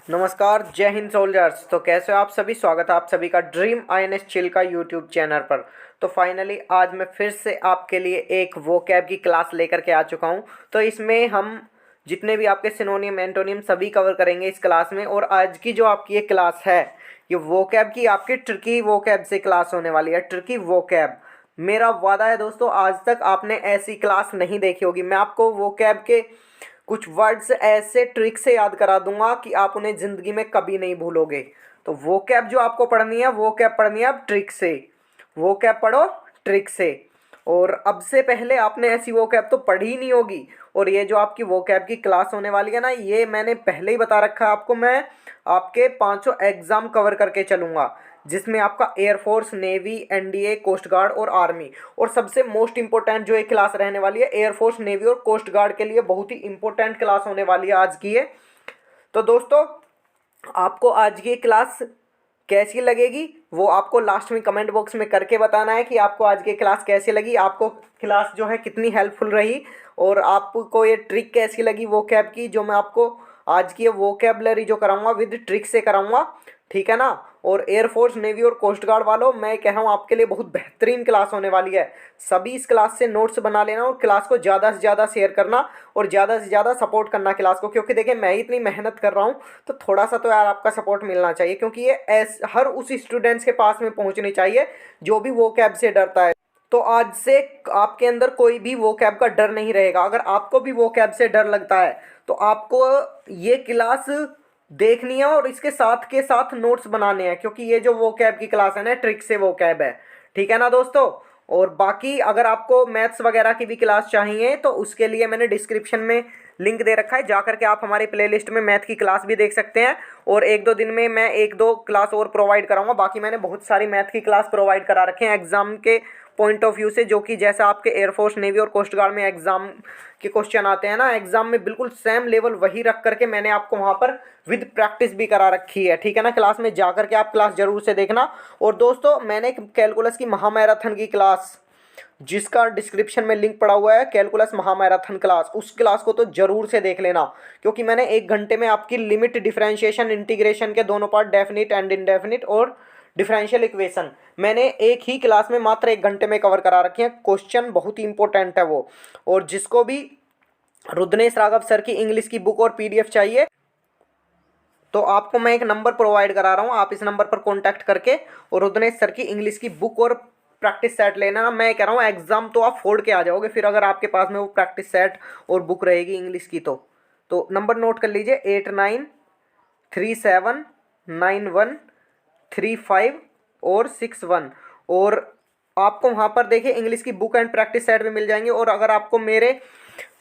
नमस्कार, जय हिंद सोल्जर्स। तो कैसे हो आप सभी। स्वागत है आप सभी का ड्रीम आईएनएस चिल का यूट्यूब चैनल पर। तो फाइनली आज मैं फिर से आपके लिए एक वोकैब की क्लास लेकर के आ चुका हूं। तो इसमें हम जितने भी आपके सिनोनियम एंटोनियम सभी कवर करेंगे इस क्लास में। और आज की जो आपकी ये क्लास है, ये वोकैब की आपकी ट्रिकी वोकैब से क्लास होने वाली है। ट्रिकी वोकैब, मेरा वादा है दोस्तों, आज तक आपने ऐसी क्लास नहीं देखी होगी। मैं आपको वोकैब के कुछ वर्ड्स ऐसे ट्रिक से याद करा दूंगा कि आप उन्हें ज़िंदगी में कभी नहीं भूलोगे। तो वो कैब जो आपको पढ़नी है, वो कैब पढ़नी है अब ट्रिक से। वो कैब पढ़ो ट्रिक से। और अब से पहले आपने ऐसी वो कैब तो पढ़ी ही नहीं होगी। और ये जो आपकी वो कैब की क्लास होने वाली है ना, ये मैंने पहले ही बता रखा है आपको। मैं आपके पाँचों एग्ज़ाम कवर करके चलूँगा, जिसमें आपका air force, navy, NDA, coast guard और आर्मी। और सबसे मोस्ट इंपॉर्टेंट जो एक क्लास रहने वाली है, एयरफोर्स, नेवी और कोस्ट गार्ड के लिए बहुत ही इंपॉर्टेंट क्लास होने वाली है आज की ये। तो दोस्तों, आपको आज की क्लास कैसी लगेगी वो आपको लास्ट में कमेंट बॉक्स में करके बताना है कि आपको आज की क्लास कैसी लगी, आपको क्लास जो है कितनी हेल्पफुल रही, और आपको ये ट्रिक कैसी लगी वो कैब की, जो मैं आपको आज की ये वोकैबलरी जो कराऊंगा विद ट्रिक से कराऊंगा। ठीक है ना। और एयरफोर्स, नेवी और कोस्ट गार्ड वालों, मैं कह रहा हूँ आपके लिए बहुत बेहतरीन क्लास होने वाली है। सभी इस क्लास से नोट्स बना लेना और क्लास को ज़्यादा से ज़्यादा शेयर करना और ज़्यादा से ज़्यादा सपोर्ट करना क्लास को। क्योंकि देखिए, मैं इतनी मेहनत कर रहा हूँ तो थोड़ा सा तो यार आपका सपोर्ट मिलना चाहिए, क्योंकि ये हर उस स्टूडेंट्स के पास में पहुँचनी चाहिए जो भी वो कैब से डरता है। तो आज से आपके अंदर कोई भी वो कैब का डर नहीं रहेगा। अगर आपको भी वो कैब से डर लगता है तो आपको ये क्लास देखनी है और इसके साथ के साथ नोट्स बनाने हैं, क्योंकि ये जो वो कैब की क्लास है ना, ट्रिक से वो कैब है। ठीक है ना दोस्तों। और बाकी अगर आपको मैथ्स वगैरह की भी क्लास चाहिए तो उसके लिए मैंने डिस्क्रिप्शन में लिंक दे रखा है, जा करके आप हमारी प्लेलिस्ट में मैथ की क्लास भी देख सकते हैं। और एक दो दिन में मैं एक दो क्लास और प्रोवाइड कराऊंगा। बाकी मैंने बहुत सारी मैथ की क्लास प्रोवाइड करा रखे हैं एग्जाम के पॉइंट ऑफ व्यू से, जो कि जैसा आपके एयरफोर्स, नेवी और कोस्ट गार्ड में एग्जाम के क्वेश्चन आते हैं ना, एग्जाम में बिल्कुल सेम लेवल वही रख करके मैंने आपको वहाँ पर विद प्रैक्टिस भी करा रखी है। ठीक है ना। क्लास में जा करके आप क्लास जरूर से देखना। और दोस्तों, मैंने कैलकुलस की महामैराथन की क्लास, जिसका डिस्क्रिप्शन में लिंक पड़ा हुआ है, कैलकुलस महामैराथन क्लास, उस क्लास को तो जरूर से देख लेना। क्योंकि मैंने 1 घंटे में आपकी लिमिट, डिफरेंशिएशन, इंटीग्रेशन के दोनों पार्ट, डेफिनिट एंड इनडेफिनिट और डिफरेंशियल इक्वेशन, मैंने एक ही क्लास में मात्र 1 घंटे में कवर करा रखी है। क्वेश्चन बहुत ही इंपॉर्टेंट है वो। और जिसको भी रुद्रनेश राघव सर की इंग्लिश की बुक और पीडीएफ चाहिए तो आपको मैं एक नंबर प्रोवाइड करा रहा हूँ, आप इस नंबर पर कॉन्टैक्ट करके और रुद्रनेश सर की इंग्लिश की बुक और प्रैक्टिस सेट लेना ना। मैं कह रहा हूँ एग्जाम तो आप फोड़ के आ जाओगे फिर, अगर आपके पास में वो प्रैक्टिस सेट और बुक रहेगी इंग्लिश की। तो नंबर नोट कर लीजिए, 89379135 और 61। और आपको वहाँ पर देखिए इंग्लिश की बुक एंड प्रैक्टिस सेट भी मिल जाएंगे। और अगर आपको मेरे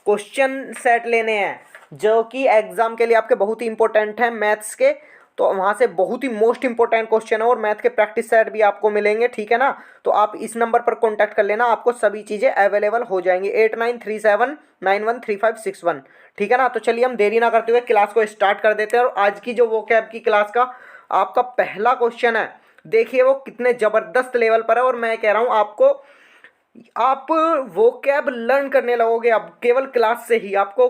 क्वेश्चन सेट लेने हैं जो कि एग्जाम के लिए आपके बहुत ही इंपॉर्टेंट हैं मैथ्स के, तो वहाँ से बहुत ही मोस्ट इंपॉर्टेंट क्वेश्चन है और मैथ के प्रैक्टिस सेट भी आपको मिलेंगे। ठीक है ना। तो आप इस नंबर पर कॉन्टैक्ट कर लेना, आपको सभी चीज़ें अवेलेबल हो जाएंगी। 8937913561। ठीक है ना। तो चलिए हम देरी ना करते हुए क्लास को स्टार्ट कर देते हैं। और आज की जो वोकैब की क्लास का आपका पहला क्वेश्चन है, देखिए वो कितने ज़बरदस्त लेवल पर है। और मैं कह रहा हूँ आपको, आप वो कैब लर्न करने लगोगे अब केवल क्लास से ही। आपको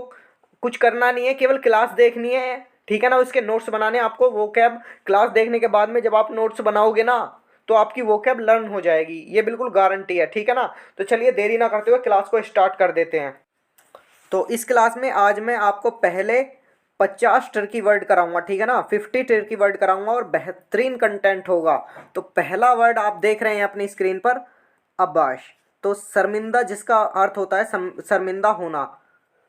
कुछ करना नहीं है, केवल क्लास देखनी है। ठीक है ना। उसके नोट्स बनाने हैं आपको। वो कैब क्लास देखने के बाद में जब आप नोट्स बनाओगे ना, तो आपकी वो कैब लर्न हो जाएगी, ये बिल्कुल गारंटी है। ठीक है ना। तो चलिए देरी ना करते हुए क्लास को स्टार्ट कर देते हैं। तो इस क्लास में आज मैं आपको पहले 50 टर्की वर्ड कराऊंगा। ठीक है ना। 50 टर्की वर्ड कराऊंगा और बेहतरीन कंटेंट होगा। तो पहला वर्ड आप देख रहे हैं अपनी स्क्रीन पर, अब्बाश। तो शर्मिंदा, जिसका अर्थ होता है शर्मिंदा होना।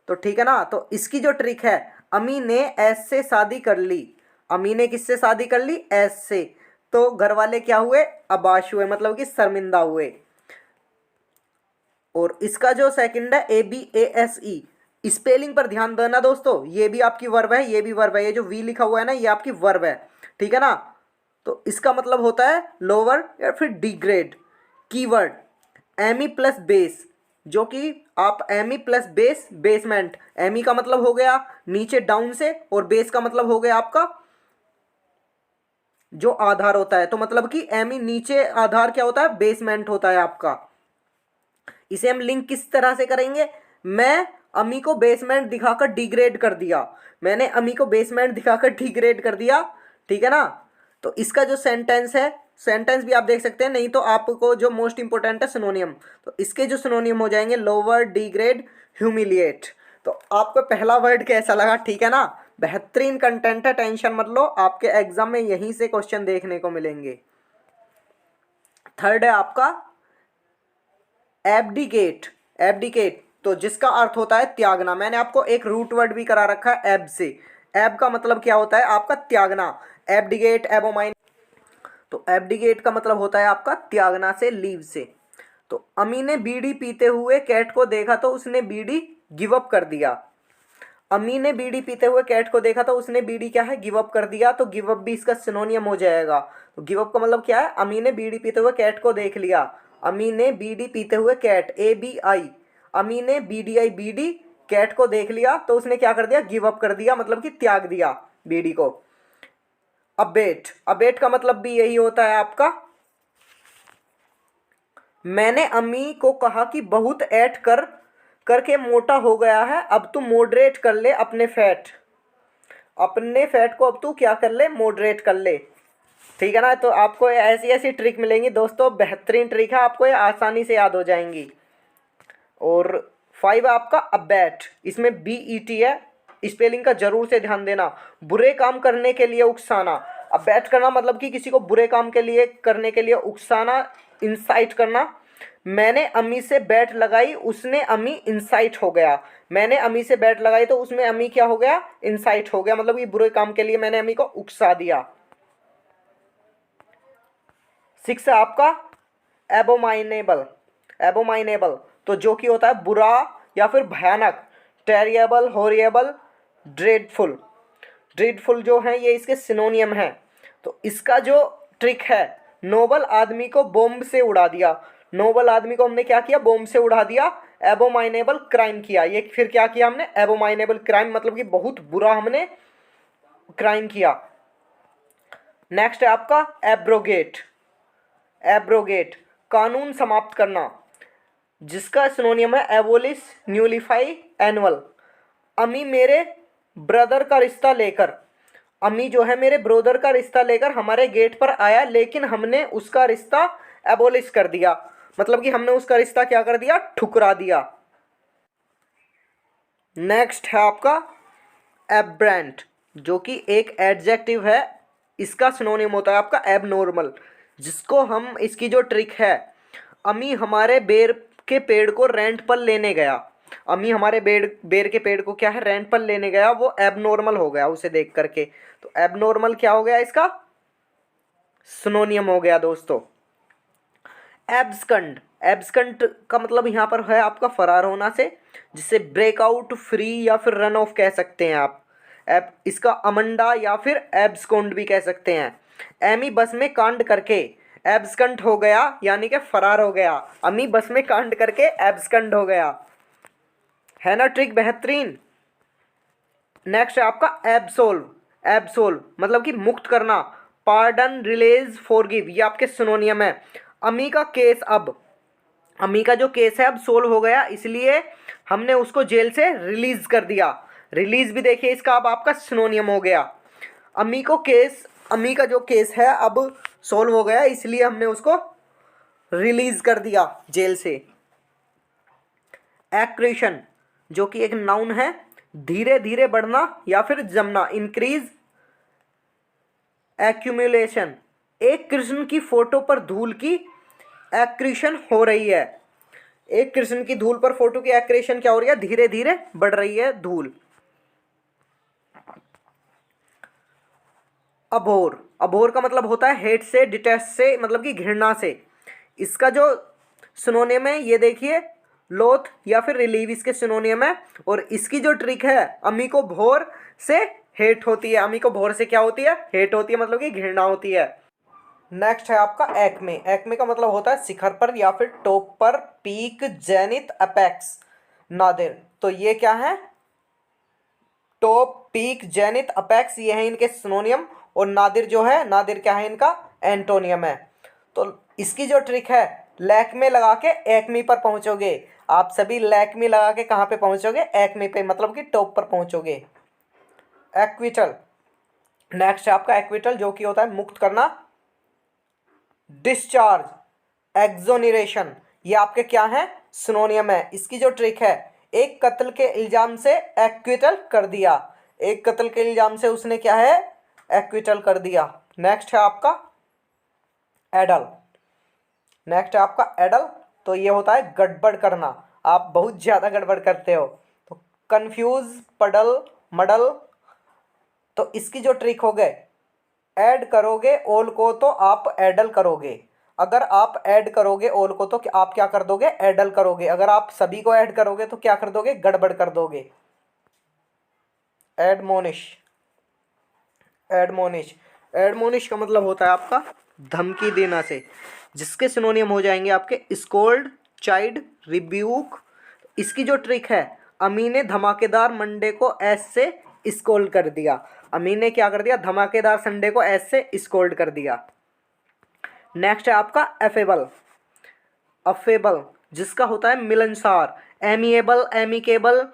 तो ठीक है ना। तो इसकी जो ट्रिक है, अमी ने ऐस से शादी कर ली। अमी ने किससे शादी कर ली? ऐस से। तो घर वाले क्या हुए? अबाश हुए, मतलब कि शर्मिंदा हुए। और इसका जो सेकंड है, ABASE, स्पेलिंग पर ध्यान देना दोस्तों। ये भी आपकी वर्ब है, ये भी वर्ब है। ये जो वी लिखा हुआ है ना, ये आपकी वर्ब है। ठीक है ना। तो इसका मतलब होता है लोअर या फिर डिग्रेड। कीवर्ड एमी प्लस बेस, जो कि आप एमी प्लस बेस, बेसमेंट। एमी का मतलब हो गया नीचे डाउन से, और बेस का मतलब हो गया आपका जो आधार होता है। तो मतलब कि एमी नीचे, आधार क्या होता है? बेसमेंट होता है आपका। इसे हम लिंक किस तरह से करेंगे? मैं अमी को बेसमेंट दिखाकर डिग्रेड कर दिया, मैंने अमी को बेसमेंट दिखाकर डिग्रेड कर दिया, ठीक है ना। तो इसका जो सेंटेंस है, सेंटेंस भी आप देख सकते हैं, नहीं तो आपको जो मोस्ट इंपोर्टेंट है सिनोनियम, तो इसके जो सिनोनियम हो जाएंगे लोअर, डिग्रेड, ह्यूमिलिएट। तो आपको पहला वर्ड कैसा लगा, ठीक है ना। बेहतरीन कंटेंट है, टेंशन मत लो, आपके एग्जाम में यहीं से क्वेश्चन देखने को मिलेंगे। थर्ड है आपका एब्डिकेट। एब्डिकेट तो जिसका अर्थ होता है त्यागना। मैंने आपको एक रूट वर्ड भी करा रखा है एब से। एब का मतलब क्या होता है आपका त्यागना। एब्डिकेट, एबोमाइन। तो एब्डिकेट का मतलब होता है आपका त्यागना से, लीव से। तो अमी ने बीड़ी पीते हुए कैट को देखा तो उसने बीड़ी गिव अप कर दिया। अमी ने बीड़ी पीते हुए कैट को देखा तो उसने बीड़ी क्या है, गिव अप कर दिया। तो गिव अप भी इसका सिनोनियम हो जाएगा। तो गिव अप का मतलब क्या है, अमी ने बीड़ी पीते हुए कैट को देख लिया। अमी ने बीड़ी पीते हुए कैट, ABI, अमी ने BDI बीड़ी कैट को देख लिया तो उसने क्या कर दिया, गिव अप कर दिया, मतलब कि त्याग दिया बीड़ी को। अबेट, अबेट का मतलब भी यही होता है आपका। मैंने अम्मी को कहा कि बहुत ऐट करके मोटा हो गया है, अब तू मॉडरेट कर ले अपने फैट। अपने फैट को अब तू क्या कर ले, मॉडरेट कर ले, ठीक है ना। तो आपको ऐसी ऐसी ट्रिक मिलेंगी दोस्तों, बेहतरीन ट्रिक है, आपको ये आसानी से याद हो जाएंगी। और 5 आपका अबैट, इसमें BET है, स्पेलिंग का जरूर से ध्यान देना। बुरे काम करने के लिए उकसाना। अबैट करना मतलब कि किसी को बुरे काम के लिए करने के लिए उकसाना, इंसाइट करना। मैंने अम्मी से बैट लगाई, उसने अम्मी इंसाइट हो गया। मैंने अम्मी से बैट लगाई तो उसमें अम्मी क्या हो गया, इंसाइट हो गया, मतलब कि बुरे काम के लिए मैंने अम्मी को उकसा दिया। 6 है आपका एबोमाइनेबल। एबोमाइनेबल तो जो कि होता है बुरा या फिर भयानक। टेरिएबल, हॉरिएबल, ड्रेडफुल। ड्रेडफुल जो है ये इसके सिनोनियम है। तो इसका जो ट्रिक है, नोबल आदमी को बॉम्ब से उड़ा दिया। नोबल आदमी को हमने क्या किया, बॉम्ब से उड़ा दिया। एबोमाइनेबल क्राइम किया, ये फिर क्या किया हमने, एबोमाइनेबल क्राइम, मतलब कि बहुत बुरा हमने क्राइम किया। नेक्स्ट है आपका एब्रोगेट। एब्रोगेट कानून समाप्त करना, जिसका सिनोनियम है एबोलिश, न्यूलिफाई, एनुअल। अम्मी मेरे ब्रदर का रिश्ता लेकर, अम्मी जो है मेरे ब्रदर का रिश्ता लेकर हमारे गेट पर आया, लेकिन हमने उसका रिश्ता एबोलिश कर दिया, मतलब कि हमने उसका रिश्ता क्या कर दिया, ठुकरा दिया। नेक्स्ट है आपका एब्रेंट, जो कि एक एडजेक्टिव है, इसका सिनोनिम होता है आपका एबनॉर्मल, जिसको हम, इसकी जो ट्रिक है, अम्मी हमारे बेर के पेड़ को रेंट पर लेने गया। अम्मी हमारे बेर के पेड़ को क्या है, रेंट पर लेने गया, वो एबनॉर्मल हो गया उसे देख करके। तो एबनॉर्मल क्या हो गया, इसका सिनोनियम हो गया दोस्तों। एब्सकंड, एब्सकंड का मतलब यहाँ पर है आपका फरार होना से, जिसे ब्रेकआउट, फ्री या फिर रन ऑफ कह सकते हैं आप। इसका अमंडा या फिर एब्सकॉन्ड भी कह सकते हैं। एमी बस में कांड करके एब्सकंड हो गया, यानी कि फरार हो गया। अम्मी बस में कांड करके एब्सकंड हो गया, है ना ट्रिक बेहतरीन। नेक्स्ट है आपका एब्सोल्व। एब्सोल्व मतलब कि मुक्त करना। पार्डन, रिलीज, फॉरगिव, ये आपके सिनोनियम है। अम्मी का केस अब, अम्मी का जो केस है अब सोल्व हो गया, इसलिए हमने उसको जेल से रिलीज कर दिया। रिलीज भी देखिए इसका अब आपका सिनोनियम हो गया। अम्मी को केस, अम्मी का जो केस है अब सोल्व हो गया, इसलिए हमने उसको रिलीज कर दिया जेल से। एक्रेशन जो कि एक नाउन है, धीरे धीरे बढ़ना या फिर जमना, इंक्रीज, एक्यूमुलेशन। एक कृष्ण की फोटो पर धूल की एक्रीशन हो रही है। एक कृष्ण की धूल पर फोटो की एक्रेशन क्या हो रही है, धीरे धीरे बढ़ रही है धूल। अबोर, अबोर का मतलब होता है हेट से, डिटेस्ट से, मतलब कि घृणा से। इसका जो सिनोनियम है ये देखिए, लोथ या फिर रिलीव इसके सिनोनियम है। और इसकी जो ट्रिक है, अम्मी को भोर से हेट होती है। अम्मी को भोर से क्या होती है, हेट होती है, मतलब कि घृणा होती है। नेक्स्ट है आपका एक्मे। एक्मे का मतलब होता है शिखर पर या फिर टॉप पर, पीक, जेनिथ, अपेक्स, नादिर। तो ये क्या है, टॉप, पीक, जेनिथ, अपेक्स, ये है इनके सिनोनियम। और नादिर जो है, नादिर क्या है इनका एंटोनियम है। तो इसकी जो ट्रिक है, लैक में लगा के एक्मी पर पहुंचोगे। आप सभी लैक्मी लगा के कहाँ पे पहुंचोगे, एक्मे पे, मतलब कि टॉप पर पहुंचोगे। एक्विटल, नेक्स्ट है आपका एक्विटल, जो कि होता है मुक्त करना। डिस्चार्ज, एक्सोनरेशन, ये आपके क्या है, सिनोनियम है। इसकी जो ट्रिक है, एक कत्ल के इल्जाम से एक्विटल कर दिया, एक कत्ल के इल्जाम से उसने क्या है, एक्विटल कर दिया। नेक्स्ट है आपका एडल, नेक्स्ट है आपका एडल, तो ये होता है गड़बड़ करना, आप बहुत ज़्यादा गड़बड़ करते हो। तो कंफ्यूज, पडल, मडल, तो इसकी जो ट्रिक हो गए, ऐड करोगे ऑल को तो आप एडल करोगे, अगर आप ऐड करोगे ऑल को तो आप क्या कर दोगे, एडल करोगे, अगर आप सभी को ऐड करोगे तो क्या कर दोगे, गड़बड़ कर दोगे। एडमोनिश, एडमोनिश, एडमोनिश का मतलब होता है आपका धमकी देना से, जिसके सिनोनियम हो जाएंगे आपके स्कोल्ड, चाइड, रिब्यूक। इसकी जो ट्रिक है, अमी ने धमाकेदार मंडे को एस से स्कोल्ड कर दिया, अमी ने क्या कर दिया, धमाकेदार संडे को एस से स्कोल्ड कर दिया। नेक्स्ट है आपका एफेबल, अफेबल, जिसका होता है मिलनसार, एमिएबल, एमिकेबल,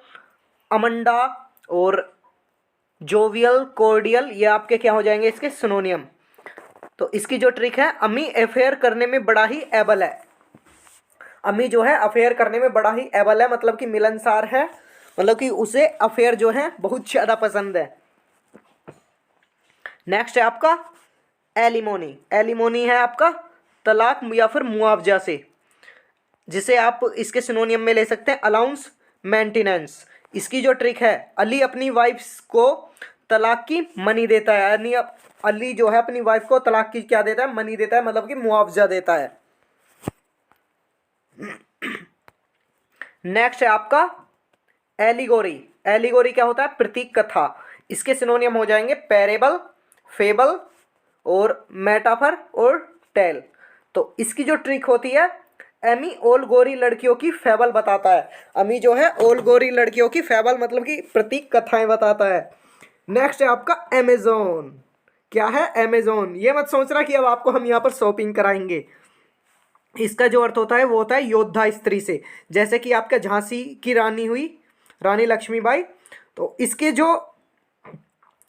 अमंडा और जोवियल, कॉर्डियल, ये आपके क्या हो जाएंगे, इसके सिनोनियम। तो इसकी जो ट्रिक है, अमी अफेयर करने में बड़ा ही एबल है, अमी जो है अफेयर करने में बड़ा ही एबल है, मतलब कि मिलनसार है, मतलब कि उसे अफेयर जो है बहुत ज़्यादा पसंद है। नेक्स्ट है आपका एलिमोनी, एलिमोनी है आपका तलाक या फिर मुआवजा से, जिसे आप इसके सिनोनियम में ले सकते हैं अलाउंस, मेंटेनेंस। इसकी जो ट्रिक है, अली अपनी वाइफ को तलाक की मनी देता है, यानी अली जो है अपनी वाइफ को तलाक की क्या देता है, मनी देता है, मतलब कि मुआवजा देता है। नेक्स्ट है आपका एलिगोरी, एलिगोरी क्या होता है, प्रतीक कथा। इसके सिनोनियम हो जाएंगे पैरेबल, फेबल और मेटाफर और टेल। तो इसकी जो ट्रिक होती है, एमी ओल गोरी लड़कियों की फेबल बताता है, अमी जो है ओल गोरी लड़कियों की फेबल मतलब कि प्रतीक कथाएं बताता है। नेक्स्ट है आपका अमेजोन, क्या है, अमेजोन। ये मत सोचना कि अब आपको हम यहाँ पर शॉपिंग कराएंगे, इसका जो अर्थ होता है वो होता है योद्धा स्त्री से, जैसे कि आपका झांसी की रानी हुई, रानी लक्ष्मीबाई। तो इसके जो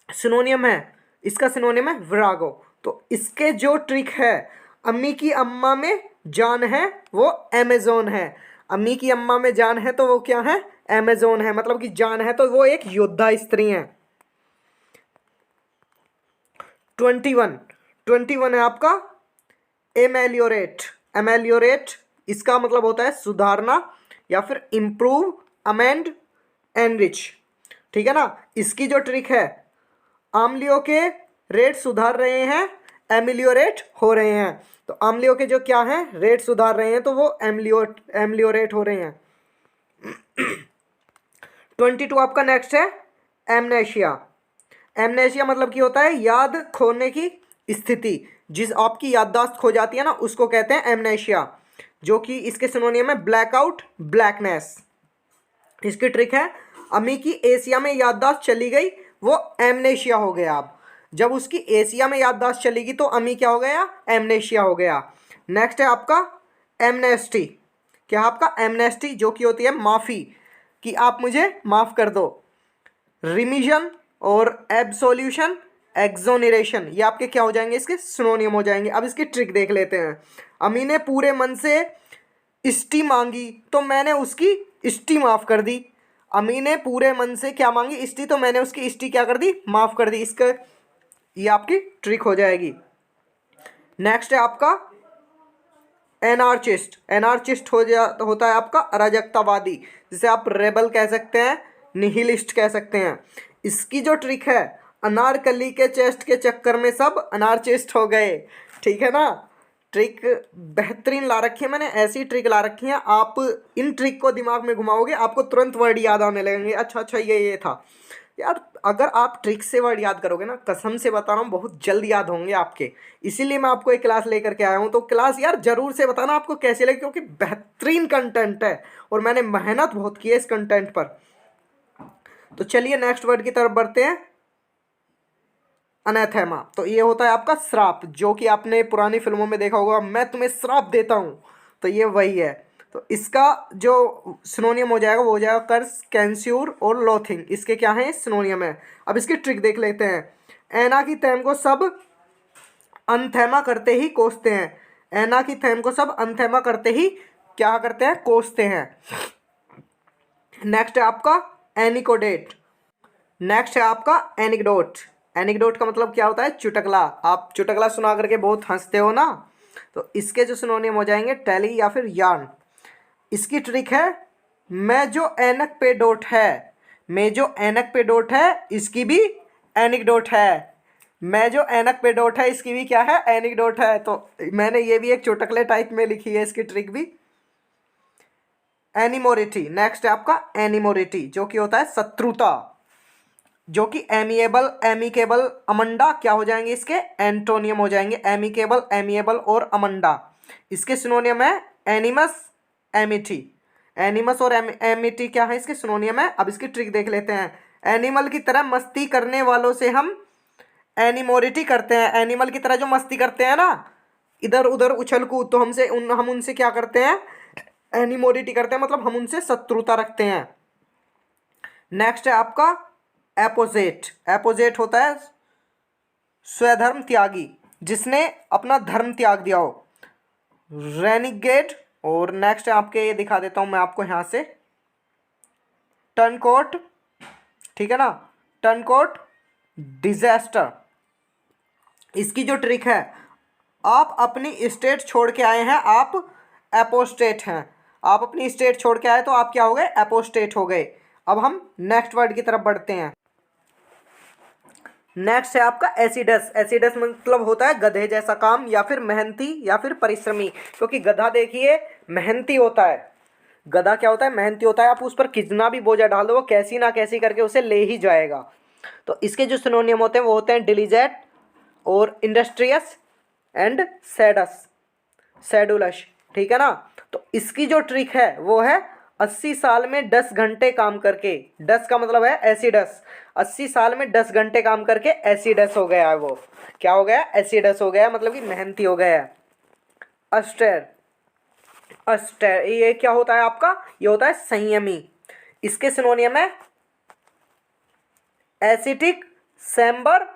सिनोनियम है, इसका सिनोनियम है विरागो। तो इसके जो ट्रिक है, अम्मी की अम्मा में जान है वो अमेजोन है, अम्मी की अम्मा में जान है तो वो क्या है, अमेजोन है, मतलब कि जान है तो वो एक योद्धा स्त्री है। 21 है आपका एमेलियोरेट, एमेलियोरेट, इसका मतलब होता है सुधारना या फिर इम्प्रूव, अमेंड, एनरिच, ठीक है ना। इसकी जो ट्रिक है, आमलियों के रेट सुधार रहे हैं, एमिलियोरेट हो रहे हैं। तो आमलियों के जो क्या है, रेट सुधार रहे हैं तो वो एमिलियोरेट हो रहे हैं। 22 आपका नेक्स्ट है एमनेशिया, एमनेशिया मतलब कि होता है याद खोने की स्थिति, जिस आपकी याददाश्त खो जाती है ना उसको कहते हैं एमनेशिया, जो कि इसके सिनोनियम है ब्लैकआउट, ब्लैकनेस। इसकी ट्रिक है, अमी की एशिया में याददाश्त चली गई, वो एमनेशिया हो गया। अब जब उसकी एशिया में याददाश्त चलेगी तो अमी क्या हो गया, एमनेशिया हो गया। नेक्स्ट है आपका एमनेस्टी, क्या आपका एमनेस्टी, जो कि होती है माफ़ी, कि आप मुझे माफ़ कर दो। रिमिशन और एब्सोल्यूशन, एक्सोनरेशन, ये आपके क्या हो जाएंगे, इसके सिनोनियम हो जाएंगे। अब इसकी ट्रिक देख लेते हैं। अमी ने पूरे मन से इष्टि मांगी तो मैंने उसकी इष्टि माफ़ कर दी, अमी ने पूरे मन से क्या मांगी, इष्टि, तो मैंने उसकी इष्टि क्या कर दी, माफ़ कर दी। इसका ये आपकी ट्रिक हो जाएगी। नेक्स्ट है आपका एनार्चिस्ट, एनार्चिस्ट होता है आपका अराजकतावादी, जिसे आप रेबल कह सकते हैं, निहिलिस्ट कह सकते हैं। इसकी जो ट्रिक है, अनारकली के चेस्ट के चक्कर में सब अनार्चिस्ट हो गए, ठीक है ना। ट्रिक बेहतरीन ला रखी है मैंने, ऐसी ट्रिक ला रखी है, आप इन ट्रिक को दिमाग में घुमाओगे आपको तुरंत वर्ड याद आने लगेंगे, अच्छा अच्छा ये था यार। अगर आप ट्रिक से वर्ड याद करोगे ना, कसम से बता रहा हूँ बहुत जल्द याद होंगे आपके, इसीलिए मैं आपको एक क्लास लेकर के आया हूँ। तो क्लास यार जरूर से बताना आपको कैसी लगी, क्योंकि बेहतरीन कंटेंट है और मैंने मेहनत बहुत की है इस कंटेंट पर। तो चलिए नेक्स्ट वर्ड की तरफ बढ़ते हैं, अनैथेमा। तो ये होता है आपका श्राप, जो कि आपने पुरानी फिल्मों में देखा होगा, मैं तुम्हें श्राप देता हूँ, तो ये वही है। तो इसका जो सिनोनियम हो जाएगा वो हो जाएगा कर्स, कैंस्यूर और लोथिंग। इसके क्या है, सिनोनियम है। अब इसकी ट्रिक देख लेते हैं। एना की थैम को सब अनथैमा करते ही कोसते हैं। एना की थैम को सब अनथैमा करते ही क्या करते हैं, कोसते हैं। नेक्स्ट है आपका एनिकोडेट। नेक्स्ट है आपका एनिकडोट। एनिकडोट का मतलब क्या होता है, चुटकला। आप चुटकला सुना करके बहुत हंसते हो ना, तो इसके जो सिनोनियम हो जाएंगे टेली या फिर यार्न। इसकी ट्रिक है, मैं जो ऐनक पे डोट है, मैं जो ऐनक पे डोट है इसकी भी एनिकडोट है। मैं जो ऐनक पे डोट है इसकी भी क्या है, एनिकडोट है। तो मैंने ये भी एक चुटकले टाइप में लिखी है इसकी ट्रिक भी। एनिमोरिटी। नेक्स्ट है आपका एनिमोरिटी, जो कि होता है शत्रुता, जो कि एमिएबल, एमिकेबल, अमंडा क्या हो जाएंगे, इसके एंटोनियम हो जाएंगे। एमिकेबल, एमिएबल और अमंडा। इसके सिनोनियम है एनिमस, एमिटी। एनिमस और एमिटी क्या है, इसके सिनोनियम है। अब इसकी ट्रिक देख लेते हैं। एनिमल की तरह मस्ती करने वालों से हम एनिमोरिटी करते हैं। एनिमल की तरह जो मस्ती करते हैं ना, इधर उधर उछल कूद, तो हम उनसे क्या करते हैं, एनिमोरिटी करते हैं, मतलब हम उनसे शत्रुता रखते हैं। नेक्स्ट है आपका एपोजेट। एपोजेट होता है स्वधर्म त्यागी, जिसने अपना धर्म त्याग दिया हो। रेनिगेड। और नेक्स्ट आपके ये दिखा देता हूं मैं आपको यहां से, टर्नकोट। ठीक है ना, टर्नकोट डिजास्टर। इसकी जो ट्रिक है, आप अपनी स्टेट छोड़ के आए हैं, आप एपोस्टेट हैं। आप अपनी स्टेट छोड़ के आए तो आप क्या हो गए, एपोस्टेट हो गए। अब हम नेक्स्ट वर्ड की तरफ बढ़ते हैं। नेक्स्ट है आपका एसिडस। एसिडस मतलब होता है गधे जैसा काम, या फिर मेहनती, या फिर परिश्रमी। क्योंकि गधा देखिए मेहनती होता है। गधा क्या होता है, मेहनती होता है। आप उस पर कितना भी बोझा डाल दो वो कैसी ना कैसी करके उसे ले ही जाएगा। तो इसके जो सिनोनियम होते हैं वो होते हैं डिलीजेट और इंडस्ट्रियस एंड सैडस, सैडुलस। ठीक है ना। तो इसकी जो ट्रिक है वो है 80 साल में 10 घंटे काम करके। 10 का मतलब है एसिडस। 80 साल में 10 घंटे काम करके एसिडस हो गया है। वो क्या हो गया, एसिडस हो गया, मतलब कि मेहनती हो गया है। अस्टेर। अस्टेर ये क्या होता है आपका, ये होता है संयमी। इसके सिनोनियम है एसिटिक, सैम्बर,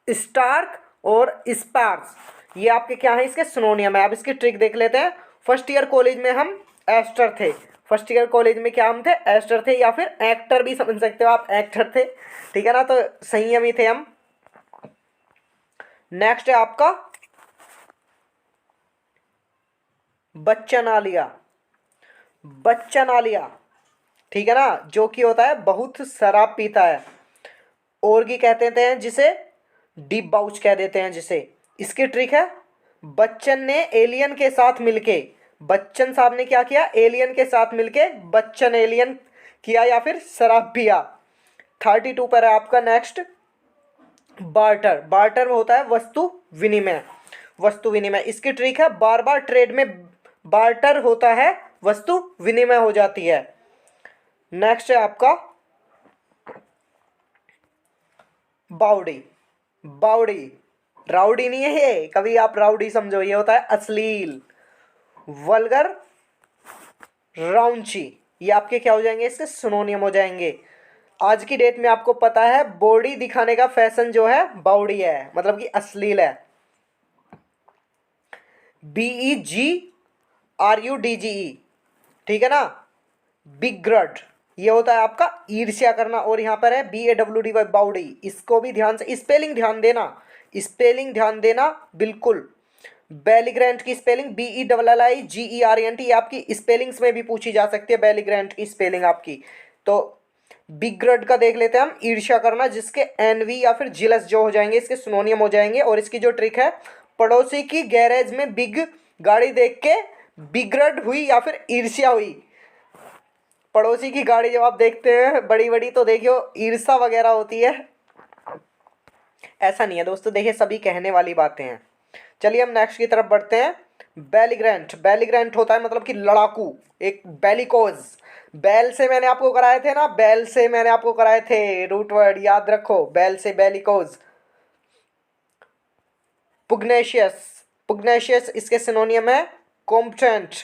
स्टार्क और स्पार्स। ये आपके क्या है, इसके सिनोनियम है। अब इसकी ट्रिक देख लेते हैं। फर्स्ट ईयर कॉलेज में हम एस्टर थे। फर्स्ट ईयर कॉलेज में क्या हम थे, एस्टर थे, या फिर एक्टर भी समझ सकते हो आप, एक्टर थे। ठीक है ना, तो संयमी थे हम। नेक्स्ट है आपका बच्चनालिया। बच्चनालिया, ठीक है ना, जो कि होता है बहुत शराब पीता है। ओर्गी कहते हैं जिसे, डीप बाउच कह देते हैं जिसे। इसकी ट्रिक है, बच्चन ने एलियन के साथ मिलके, बच्चन साहब ने क्या किया, एलियन के साथ मिलके बच्चन एलियन किया या फिर शराब पिया। 32 पर है आपका नेक्स्ट बार्टर। बार्टर होता है वस्तु विनिमय, वस्तु विनिमय। इसकी ट्रिक है, बार बार ट्रेड में बार्टर होता है, वस्तु विनिमय हो जाती है। नेक्स्ट है आपका बाउडी। बाउडी, राउडी नहीं है ये, कभी आप राउडी समझो, ये होता है अश्लील, वल्गर, राउंची। ये आपके क्या हो जाएंगे, इसके सिनोनियम हो जाएंगे। आज की डेट में आपको पता है बॉडी दिखाने का फैशन जो है बाउडी है, मतलब कि अश्लील है। BEGRUDGE, ठीक है ना। बिग्रड, ये होता है आपका ईर्ष्या करना। और यहाँ पर है BAWDY, बाउडी। इसको भी ध्यान से स्पेलिंग ध्यान देना, स्पेलिंग ध्यान देना बिल्कुल। बेलीग्रेंट की स्पेलिंग BELLIGERENT, ये आपकी स्पेलिंग्स में भी पूछी जा सकती है, बेलीग्रेंट की स्पेलिंग आपकी। तो बिग्रड का देख लेते हैं हम, ईर्ष्या करना, जिसके एनवी या फिर जिलस जो हो जाएंगे, इसके सिनोनियम हो जाएंगे। और इसकी जो ट्रिक है, पड़ोसी की गैरेज में बिग गाड़ी देख के बिग्रड हुई या फिर ईर्ष्या हुई। पड़ोसी की गाड़ी जब आप देखते हैं बड़ी बड़ी, तो देखियो ईर्ष्या वगैरह होती है। ऐसा नहीं है दोस्तों, देखिए सभी कहने वाली बातें हैं। चलिए हम नेक्स्ट की तरफ बढ़ते हैं। बेलीग्रेंट। बेलीग्रेंट होता है मतलब कि लड़ाकू, एक बेलिकोज। बैल से मैंने आपको कराए थे ना, बैल से मैंने आपको कराए थे, रूट वर्ड याद रखो, बैल से बेलिकोज। पुग्नेशियस। पुग्नेशियस इसके सिनोनियम है कॉम्पिटेंट,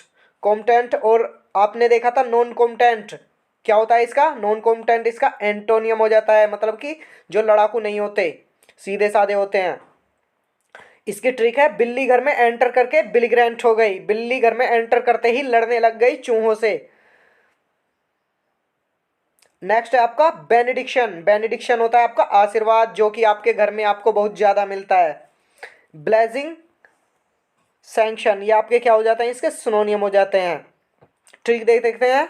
कॉम्पिटेंट, और आपने देखा था नॉन कॉम्पिटेंट, क्या होता है इसका? नॉन कॉम्पिटेंट इसका एंटोनियम हो जाता है, मतलब कि जो लड़ाकू नहीं होते, सीधे साधे होते हैं। इसकी ट्रिक है, बिल्ली घर में एंटर करके बिलीग्रेंट हो गई, बिल्ली घर में एंटर करते ही लड़ने लग गई चूहों से। नेक्स्ट है आपका बेनेडिक्शन। बेनेडिक्शन होता है आपका आशीर्वाद, जो कि आपके घर में आपको बहुत ज्यादा मिलता है। ब्लेसिंग, सैंक्शन, ये आपके क्या हो जाते हैं? इसके सिनोनियम हो जाते हैं। ट्रिक देख देखते हैं।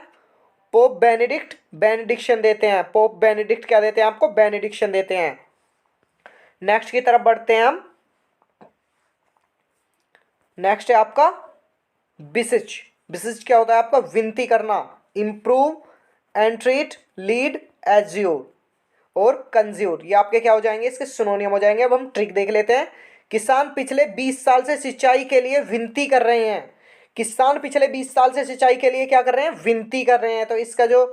पोप बेनेडिक्ट बेनेडिक्शन देते हैं, पोप बेनेडिक्ट क्या देते हैं आपको? बेनेडिक्शन देते हैं। नेक्स्ट की तरफ बढ़ते हैं हम। नेक्स्ट है आपका बिसिच। बिसिच क्या होता है आपका? विनती करना। इंप्रूव, एंट्रीट, लीड, एज्यूर और कंज्यूर, ये आपके क्या हो जाएंगे? इसके सिनोनियम हो जाएंगे। अब हम ट्रिक देख लेते हैं। किसान पिछले 20 साल से सिंचाई के लिए विनती कर रहे हैं। किसान पिछले 20 साल से सिंचाई के लिए क्या कर रहे हैं? विनती कर रहे हैं। तो इसका जो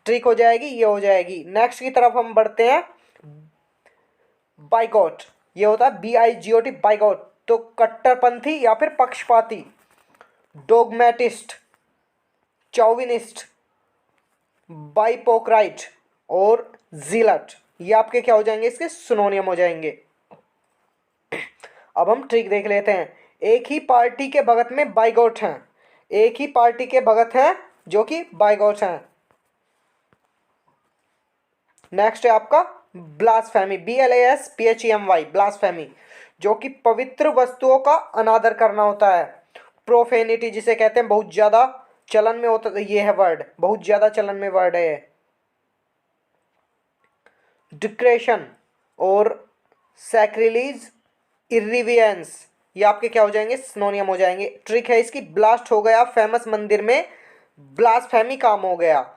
ट्रिक हो जाएगी ये हो जाएगी। नेक्स्ट की तरफ हम बढ़ते हैं। बाइकॉट, ये होता है BIGOT, बाइकॉट। तो कट्टरपंथी या फिर पक्षपाती। डोगमेटिस्ट, चौविनिस्ट, बाइपोक्राइट और जीलट, ये आपके क्या हो जाएंगे? इसके सिनोनियम हो जाएंगे। अब हम ट्रिक देख लेते हैं। एक ही पार्टी के भगत में बाइगोट हैं, एक ही पार्टी के भगत हैं जो कि बाइगोट हैं। नेक्स्ट है आपका ब्लास्फेमी, BLASPHEMY, ब्लास्फेमी, जो कि पवित्र वस्तुओं का अनादर करना होता है। प्रोफेनिटी जिसे कहते हैं, बहुत ज्यादा चलन में होता, ये है वर्ड, बहुत ज्यादा चलन में वर्ड है। डिक्रेशन और सैक्रिलीज, इरिवियंस, ये आपके क्या हो जाएंगे? सिनोनियम हो जाएंगे। ट्रिक है इसकी, ब्लास्ट हो गया फेमस मंदिर में, ब्लास्फेमी काम हो गया।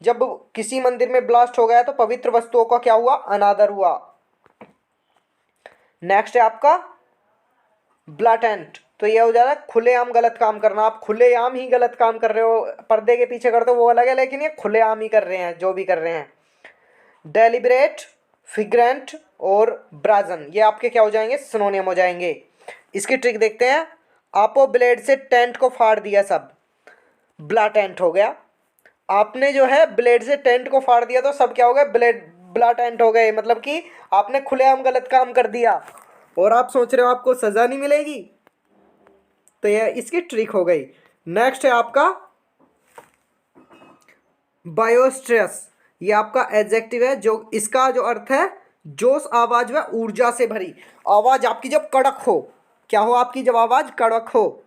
जब किसी मंदिर में ब्लास्ट हो गया तो पवित्र वस्तुओं का क्या हुआ? अनादर हुआ। नेक्स्ट है आपका ब्लाटेंट, तो ये हो जाता है खुलेआम गलत काम करना। आप खुलेआम ही गलत काम कर रहे हो, पर्दे के पीछे करते हो वो अलग है, लेकिन ये खुलेआम ही कर रहे हैं जो भी कर रहे हैं। डेलिब्रेट, फिग्रेंट और ब्राजन, ये आपके क्या हो जाएंगे? सिनोनियम हो जाएंगे। इसकी ट्रिक देखते हैं। आपो ब्लेड से टेंट को फाड़ दिया सब, ब्लाटेंट हो गया। आपने जो है ब्लेड से टेंट को फाड़ दिया तो सब क्या हो गए? ब्लाटेंट हो गए, मतलब कि आपने खुलेआम गलत काम कर दिया और आप सोच रहे हो आपको सजा नहीं मिलेगी, तो यह इसकी ट्रिक हो गई। नेक्स्ट है आपका बायोस्ट्रेस, ये आपका एडजेक्टिव है, जो इसका जो अर्थ है जोश, आवाज व ऊर्जा से भरी। आवाज आपकी जब कड़क हो, क्या हो आपकी? जब आवाज कड़क हो।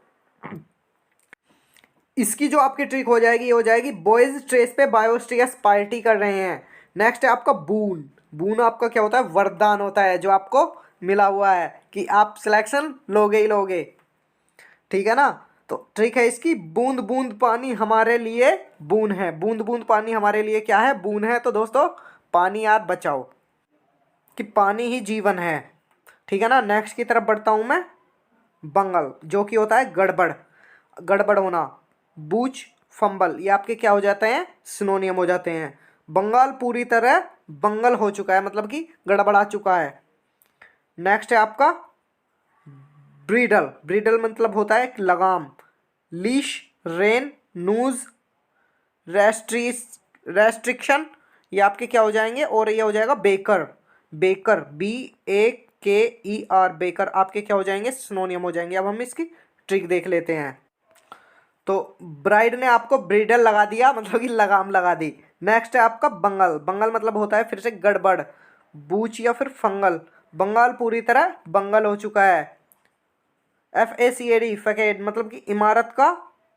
इसकी जो आपकी ट्रिक हो जाएगी ये हो जाएगी, बॉयज स्ट्रेस पे बायोस्ट्रेस पार्टी कर रहे हैं। नेक्स्ट है आपका बून। बून आपका क्या होता है? वरदान होता है जो आपको मिला हुआ है कि आप सिलेक्शन लोगे ही लोगे, ठीक है ना। तो ट्रिक है इसकी, बूंद बूंद पानी हमारे लिए बून है। बूंद बूंद पानी हमारे लिए क्या है? बून है। तो दोस्तों पानी यार बचाओ, कि पानी ही जीवन है, ठीक है ना। नेक्स्ट की तरफ बढ़ता हूं मैं। बंगल, जो कि होता है गड़बड़, गड़बड़ होना। बूच, फंबल, ये आपके क्या हो जाते हैं? सिनोनियम हो जाते हैं। बंगाल पूरी तरह बंगल हो चुका है, मतलब कि गड़बड़ा चुका है। नेक्स्ट है आपका ब्रीडल। ब्रीडल मतलब होता है एक लगाम। लीश, रेन, नूज, रेस्ट्रिक्शन, ये आपके क्या हो जाएंगे? और ये हो जाएगा बेकर। बेकर, BAKER, बेकर, आपके क्या हो जाएंगे? सिनोनियम हो जाएंगे। अब हम इसकी ट्रिक देख लेते हैं। तो ब्राइड ने आपको ब्रीडल लगा दिया, मतलब कि लगाम लगा दी। नेक्स्ट है आपका बंगल। बंगल मतलब होता है फिर से गड़बड़। बूच या फिर फंगल, बंगाल पूरी तरह बंगल हो चुका है। FACAD, फैकेड, मतलब कि इमारत का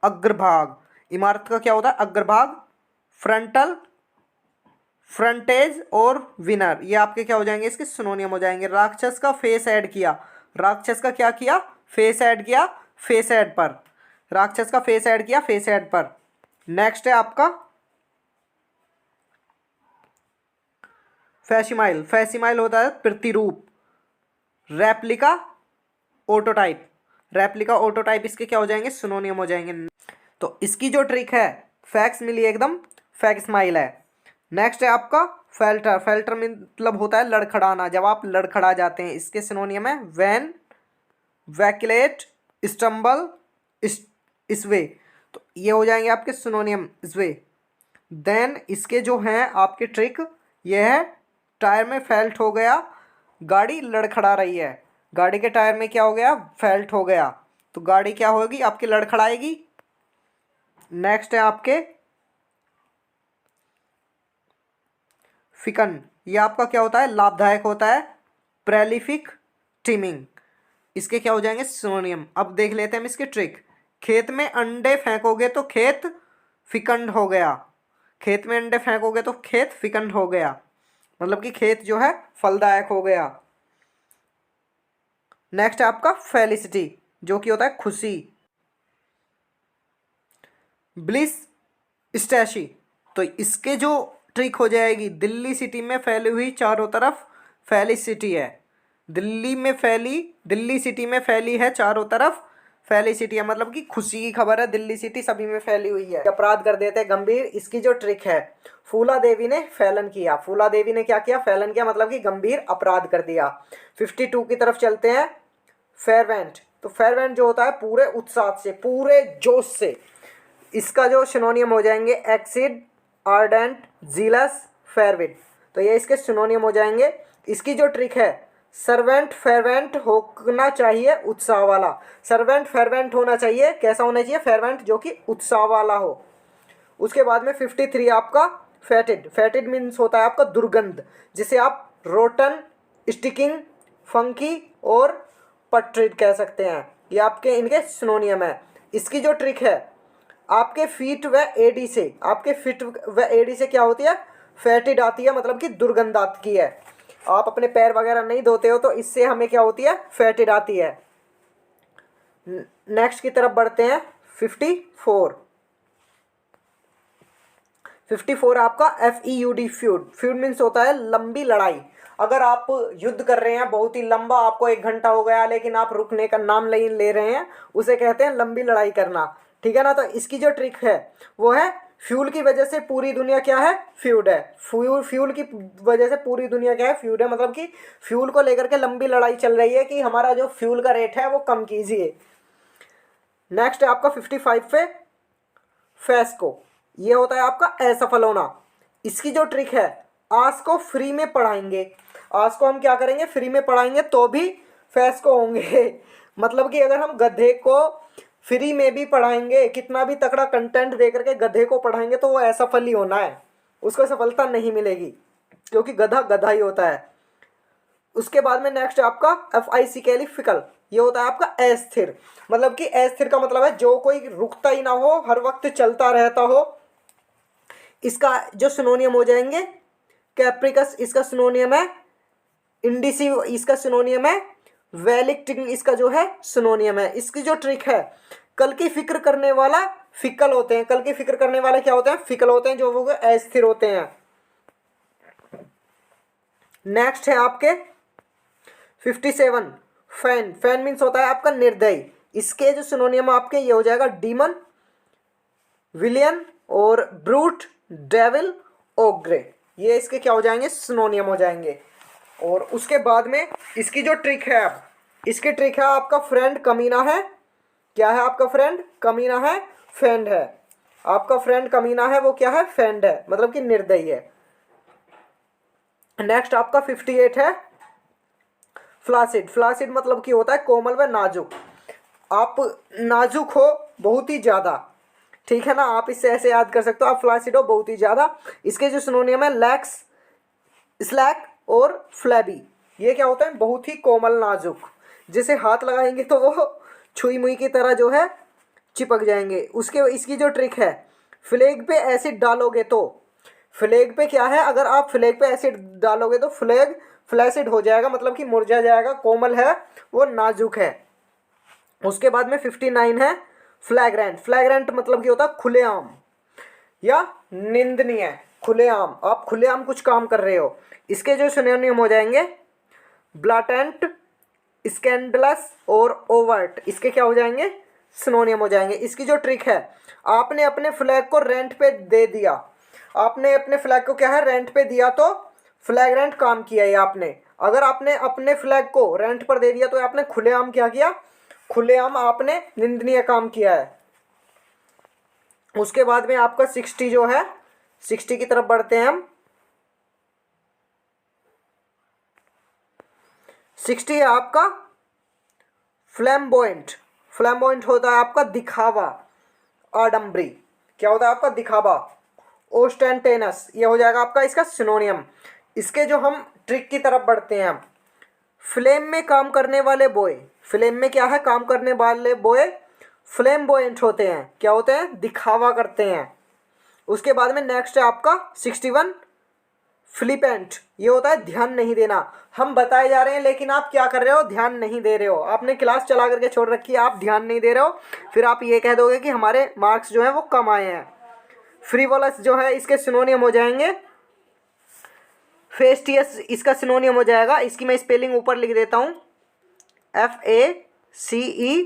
अग्रभाग। इमारत का क्या होता है? अग्रभाग। फ्रंटल, फ्रंटेज और विनर, ये आपके क्या हो जाएंगे? इसके सिनोनियम हो जाएंगे। राक्षस का फेस ऐड किया। राक्षस का क्या किया? फेस ऐड किया फेस ऐड पर। राक्षस का फेस ऐड किया फेस ऐड पर। नेक्स्ट है आपका फैसिमाइल। फैसिमाइल होता है प्रतिरूप। रेप्लिका, ऑटोटाइप। रेप्लिका, ऑटोटाइप, इसके क्या हो जाएंगे? सिनोनियम हो जाएंगे। तो इसकी जो ट्रिक है, फैक्स मिली एकदम, फैक्समाइल है। नेक्स्ट है आपका फेल्टर। फेल्टर मतलब होता है लड़खड़ाना, जब आप लड़खड़ा जाते हैं। इसके सिनोनियम है वैन, वैकुलेट, स्टम्बल, स्वे। तो ये हो जाएंगे आपके सिनोनियम इस वे। देन इसके जो हैं आपके ट्रिक ये है, टायर में फेल्ट हो गया, गाड़ी लड़खड़ा रही है, गाड़ी के टायर में क्या हो गया, फेल्ट हो गया, तो गाड़ी क्या होगी आपकी, लड़खड़ाएगी। नेक्स्ट है आपके फिकन, ये आपका क्या होता है, लाभदायक होता है। प्रेलिफिक, टीमिंग, इसके क्या हो जाएंगे, सिनोनियम। अब देख लेते हैं हम इसके ट्रिक। खेत में अंडे फेंकोगे तो खेत फिकंड हो गया, खेत में अंडे फेंकोगे तो खेत फिकंड हो गया, मतलब कि खेत जो है फलदायक हो गया। नेक्स्ट है आपका फेलिसिटी, जो कि होता है खुशी। ब्लिस स्टैशी, तो इसके जो ट्रिक हो जाएगी, दिल्ली सिटी में फैली हुई चारों तरफ फेलिसिटी है, दिल्ली में फैली, दिल्ली सिटी में फैली है चारों तरफ फेलिसिटी है, मतलब कि खुशी की खबर है, दिल्ली सिटी सभी में फैली हुई है। अपराध कर देते हैं गंभीर, इसकी जो ट्रिक है, फूला देवी ने फैलन किया, फूला देवी ने क्या किया, फैलन किया, मतलब कि गंभीर अपराध कर दिया। 52 की तरफ चलते हैं। फेरवेंट, तो फेरवेंट जो होता है पूरे उत्साह से, पूरे जोश से, इसका जो सिनोनियम हो जाएंगे एक्सिड, आर्डेंट, जीलस, फेरविड, तो ये इसके सिनोनियम हो जाएंगे। इसकी जो ट्रिक है, सर्वेंट फेरवेंट होना चाहिए उत्साह वाला, सर्वेंट फेरवेंट होना चाहिए, कैसा होना चाहिए, फेरवेंट जो कि उत्साह वाला हो। उसके बाद में 53 आपका फेटिड, फेटिड मीन्स होता है आपका दुर्गंध, जिसे आप रोटन, स्टिकिंग, फंकी और पट्रिड कह सकते हैं, ये आपके इनके सिनोनियम है। इसकी जो ट्रिक है, आपके फीट व एडी से, आपके फीट व एडी से क्या होती है, फेटिड आती है, मतलब कि दुर्गंध आती है। आप अपने पैर वगैरह नहीं धोते हो तो इससे हमें क्या होती है, फेटिड आती है। नेक्स्ट की तरफ बढ़ते हैं। 54, 54 आपका FEUD, फ्यूड, फ्यूड मीन्स होता है लंबी लड़ाई। अगर आप युद्ध कर रहे हैं बहुत ही लंबा, आपको 1 घंटा हो गया लेकिन आप रुकने का नाम नहीं ले रहे हैं, उसे कहते हैं लंबी लड़ाई करना, ठीक है ना। तो इसकी जो ट्रिक है वो है, फ्यूल की वजह से पूरी दुनिया क्या है, फ्यूड है, फ्यूल की वजह से पूरी दुनिया क्या है, फ्यूड है, मतलब कि फ्यूल को लेकर के लंबी लड़ाई चल रही है कि हमारा जो फ्यूल का रेट है वो कम कीजिए। नेक्स्ट है आपका 55 पे फेस्को, ये होता है आपका असफल होना। इसकी जो ट्रिक है, आज को फ्री में पढ़ाएंगे, आज को हम क्या करेंगे, फ्री में पढ़ाएंगे तो भी फेस्को होंगे मतलब कि अगर हम गधे को फ्री में भी पढ़ाएंगे, कितना भी तगड़ा कंटेंट दे करके गधे को पढ़ाएंगे तो वो असफल ही होना है, उसको सफलता नहीं मिलेगी, क्योंकि गधा गधा ही होता है। उसके बाद में नेक्स्ट आपका FICKLY फिकल, ये होता है आपका अस्थिर, मतलब कि अस्थिर का मतलब है जो कोई रुकता ही ना हो, हर वक्त चलता रहता हो। इसका जो सिनोनियम हो जाएंगे, कैप्रिकस इसका सिनोनियम है, इंडिसिव इसका सिनोनियम है, वेलिक्टिंग इसका जो है सिनोनियम है। इसकी जो ट्रिक है, कल की फिक्र करने वाला फिकल होते हैं, कल की फिक्र करने वाले क्या होते हैं, फिकल होते हैं, जो वो अस्थिर होते हैं। नेक्स्ट है आपके 57 फैन, फैन मीन्स होता है आपका निर्दयी। इसके जो सिनोनियम आपके ये हो जाएगा डीमन, विलियन और ब्रूट, डेविल, ओग्रे, ये इसके क्या हो जाएंगे, सिनोनियम हो जाएंगे। और उसके बाद में इसकी जो ट्रिक है, अब इसकी ट्रिक है, आपका फ्रेंड कमीना है, क्या है आपका फ्रेंड कमीना है, फ्रेंड है, आपका फ्रेंड कमीना है, वो क्या है, फ्रेंड है, मतलब कि निर्दयी है। नेक्स्ट आपका 58 है फ्लासिड, फ्लासिड मतलब कि होता है कोमल व नाजुक, आप नाजुक हो बहुत ही ज़्यादा, ठीक है ना, आप इससे ऐसे याद कर सकते हो, आप फ्लासिड हो बहुत ही ज़्यादा। इसके जो सिनोनियम है लैक्स, स्लैक और फ्लैबी, ये क्या होता है, बहुत ही कोमल नाजुक, जिसे हाथ लगाएंगे तो वो छुई मुई की तरह जो है चिपक जाएंगे। उसके इसकी जो ट्रिक है, फ्लैग पे एसिड डालोगे तो, फ्लैग पे क्या है, अगर आप फ्लैग पे एसिड डालोगे तो फ्लैग फ्लैसिड हो जाएगा, मतलब कि मुरझा जाएगा, कोमल है वो नाजुक है। उसके बाद में 59 है फ्लैग्रेंट, फ्लैग्रेंट मतलब कि होता है खुलेआम या निंदनीय, खुलेआम, आप खुलेआम कुछ काम कर रहे हो। इसके जो सिनोनियम हो जाएंगे ब्लाटेंट, स्कैंडलस और ओवर्ट, इसके क्या हो जाएंगे, सिनोनियम हो जाएंगे। इसकी जो ट्रिक है, आपने अपने फ्लैग को रेंट पे दे दिया, आपने अपने फ्लैग को क्या है, रेंट पे दिया तो फ्लैग्रेंट काम किया है आपने। अगर आपने अपने फ्लैग को रेंट पर दे दिया तो आपने खुलेआम क्या किया, खुलेआम आपने निंदनीय काम किया है। उसके बाद में आपका 60 जो है, 60 की तरफ बढ़ते हैं हम। 60 है आपका फ्लैम्बॉयंट। फ्लैम्बॉयंट होता है आपका दिखावा, आडम्बरी। क्या होता है आपका? दिखावा। ओस्टेंटेनस ये हो जाएगा आपका इसका सिनोनियम। इसके जो हम ट्रिक की तरफ बढ़ते हैं हम। फ्लेम में काम करने वाले बॉय, फ्लेम में क्या है? काम करने वाले बॉय फ्लेम्बॉयंट होते हैं। क्या होते हैं? दिखावा करते हैं। उसके बाद में नेक्स्ट है आपका 61 फ्लिपेंट। ये होता है ध्यान नहीं देना। हम बताए जा रहे हैं लेकिन आप क्या कर रहे हो? ध्यान नहीं दे रहे हो। आपने क्लास चला करके छोड़ रखी है, आप ध्यान नहीं दे रहे हो, फिर आप ये कह दोगे कि हमारे मार्क्स जो है वो कम आए हैं। फ्रीवोलस जो है इसके सिनोनियम हो जाएंगे फेस्टियस, इसका सिनोनियम हो जाएगा, इसकी मैं स्पेलिंग ऊपर लिख देता हूँ, FACETIOUS,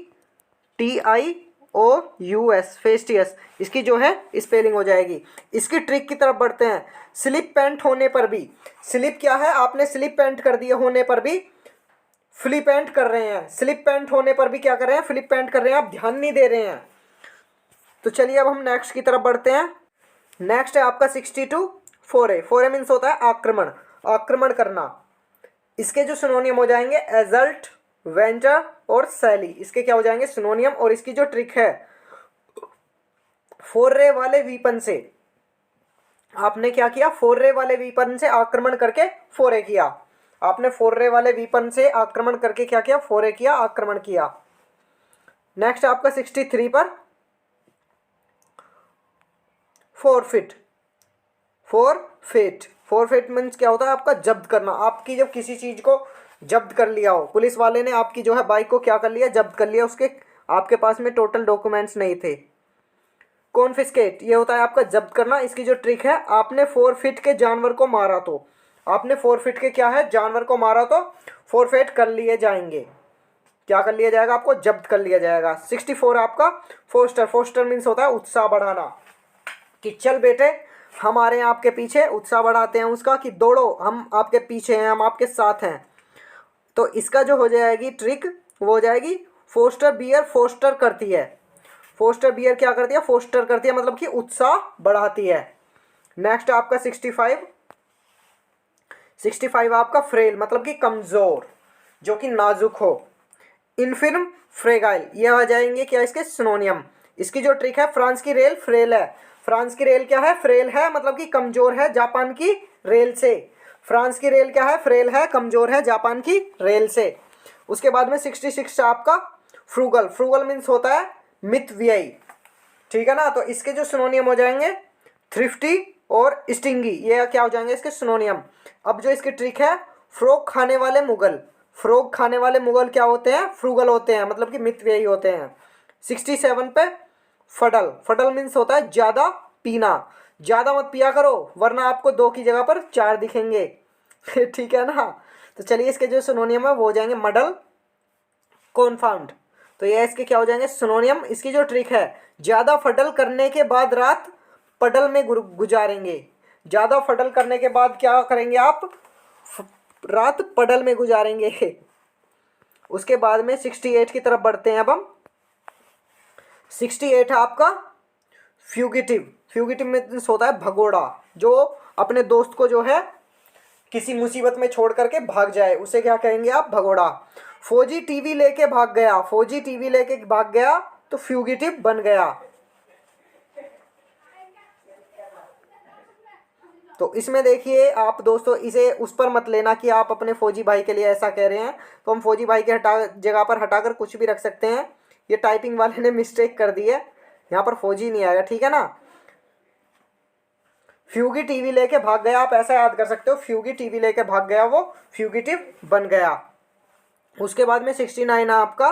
फेस्टियस। इसकी जो है स्पेलिंग हो जाएगी। इसकी ट्रिक की तरफ बढ़ते हैं। स्लिप पेंट होने पर भी, स्लिप क्या है? आपने स्लिप पेंट कर दिए होने पर भी फ्लिप पेंट कर रहे हैं। स्लिप पेंट होने पर भी क्या कर रहे हैं? फ्लिप पेंट कर रहे हैं, आप ध्यान नहीं दे रहे हैं। तो चलिए अब हम नेक्स्ट की तरफ बढ़ते हैं। नेक्स्ट है आपका 62 फोरे। फोरे मीन्स होता है आक्रमण, आक्रमण करना। इसके जो सिनोनियम हो जाएंगे एजल्ट, वेंचर और सैली। इसके क्या हो जाएंगे? सिनोनियम। और इसकी जो ट्रिक है, फोर्रे वाले वीपन से आपने क्या किया? फोर्रे वाले वीपन से आक्रमण करके फोरे किया। आपने फोर्रे वाले वीपन से आक्रमण करके क्या किया? फोरे किया, आक्रमण किया। नेक्स्ट आपका 63 पर फोरफिट। फोरफिट, फोरफिट मीन्स क्या होता है आपका? जब्त करना। आपकी जब किसी चीज को जब्त कर लिया हो, पुलिस वाले ने आपकी जो है बाइक को क्या कर लिया? जब्त कर लिया। उसके आपके पास में टोटल डॉक्यूमेंट्स नहीं थे। कॉन्फिस्केट ये होता है आपका जब्त करना। इसकी जो ट्रिक है, आपने फोरफिट के जानवर को मारा तो, आपने फोरफिट के क्या है? जानवर को मारा तो फोरफिट कर लिए जाएंगे। क्या कर लिया जाएगा? आपको जब्त कर लिया जाएगा। 64 आपका फोस्टर। फोस्टर मीन्स होता है उत्साह बढ़ाना, कि चल बेटे हमारे यहाँ आपके पीछे, उत्साह बढ़ाते हैं उसका कि दौड़ो, हम आपके पीछे हैं, हम आपके साथ हैं। तो इसका जो हो जाएगी ट्रिक, वो हो जाएगी फोस्टर बियर फोस्टर करती है। फोस्टर बियर क्या करती है? फोस्टर करती है, मतलब कि उत्साह बढ़ाती है। नेक्स्ट आपका 65। 65 आपका फ्रेल, मतलब कि कमजोर, जो कि नाजुक हो। इनफिर्म फ्रेगाइल ये आ जाएंगे क्या? इसके सिनोनियम। इसकी जो ट्रिक है, फ्रांस की रेल फ्रेल है। फ्रांस की रेल क्या है? फ्रेल है, मतलब कि कमजोर है जापान की रेल से। फ्रांस की रेल क्या है? फ्रेल है, कमजोर है जापान की रेल से। उसके बाद में 66 आपका फ्रूगल। फ्रूगल मीन्स होता है मितव्ययी, ठीक है ना। तो इसके जो सिनोनियम हो जाएंगे थ्रिफ्टी और स्टिंगी, ये क्या हो जाएंगे इसके सिनोनियम। अब जो इसकी ट्रिक है, फ्रॉग खाने वाले मुगल। फ्रॉग खाने वाले मुगल क्या होते हैं? फ्रूगल होते हैं, मतलब कि मितव्ययी होते हैं। 67 पे फडल। फडल मीन्स होता है ज्यादा पीना। ज्यादा मत पिया करो वरना आपको 2 की जगह पर 4 दिखेंगे ठीक है ना। तो चलिए इसके जो सिनोनियम है वो हो जाएंगे मडल, कॉन्फाउंड। तो ये इसके क्या हो जाएंगे? सिनोनियम। इसकी जो ट्रिक है, ज्यादा फडल करने के बाद रात पडल में गुजारेंगे। ज्यादा फडल करने के बाद क्या करेंगे आप? रात पडल में गुजारेंगे उसके बाद में 68 की तरफ बढ़ते हैं अब हम। 68 है आपका फ्यूगिटिव। फ्यूगिटिव मीन्स होता है भगोड़ा, जो अपने दोस्त को जो है किसी मुसीबत में छोड़ करके भाग जाए, उसे क्या कहेंगे आप? भगोड़ा। फौजी टीवी लेके भाग गया। फौजी टीवी लेके भाग गया तो फ्यूगिटिव बन गया। तो इसमें देखिए आप दोस्तों, इसे उस पर मत लेना कि आप अपने फौजी भाई के लिए ऐसा कह रहे हैं। तो हम फौजी भाई के जगह पर हटाकर कुछ भी रख सकते हैं। ये टाइपिंग वाले ने मिस्टेक कर दी है, यहाँ पर फौजी नहीं आएगा, ठीक है ना। फ्यूगी टीवी लेके भाग गया, आप ऐसा याद कर सकते हो, फ्यूगी टीवी लेके भाग गया, वो फ्यूगिटिव बन गया। उसके बाद में 69 है आपका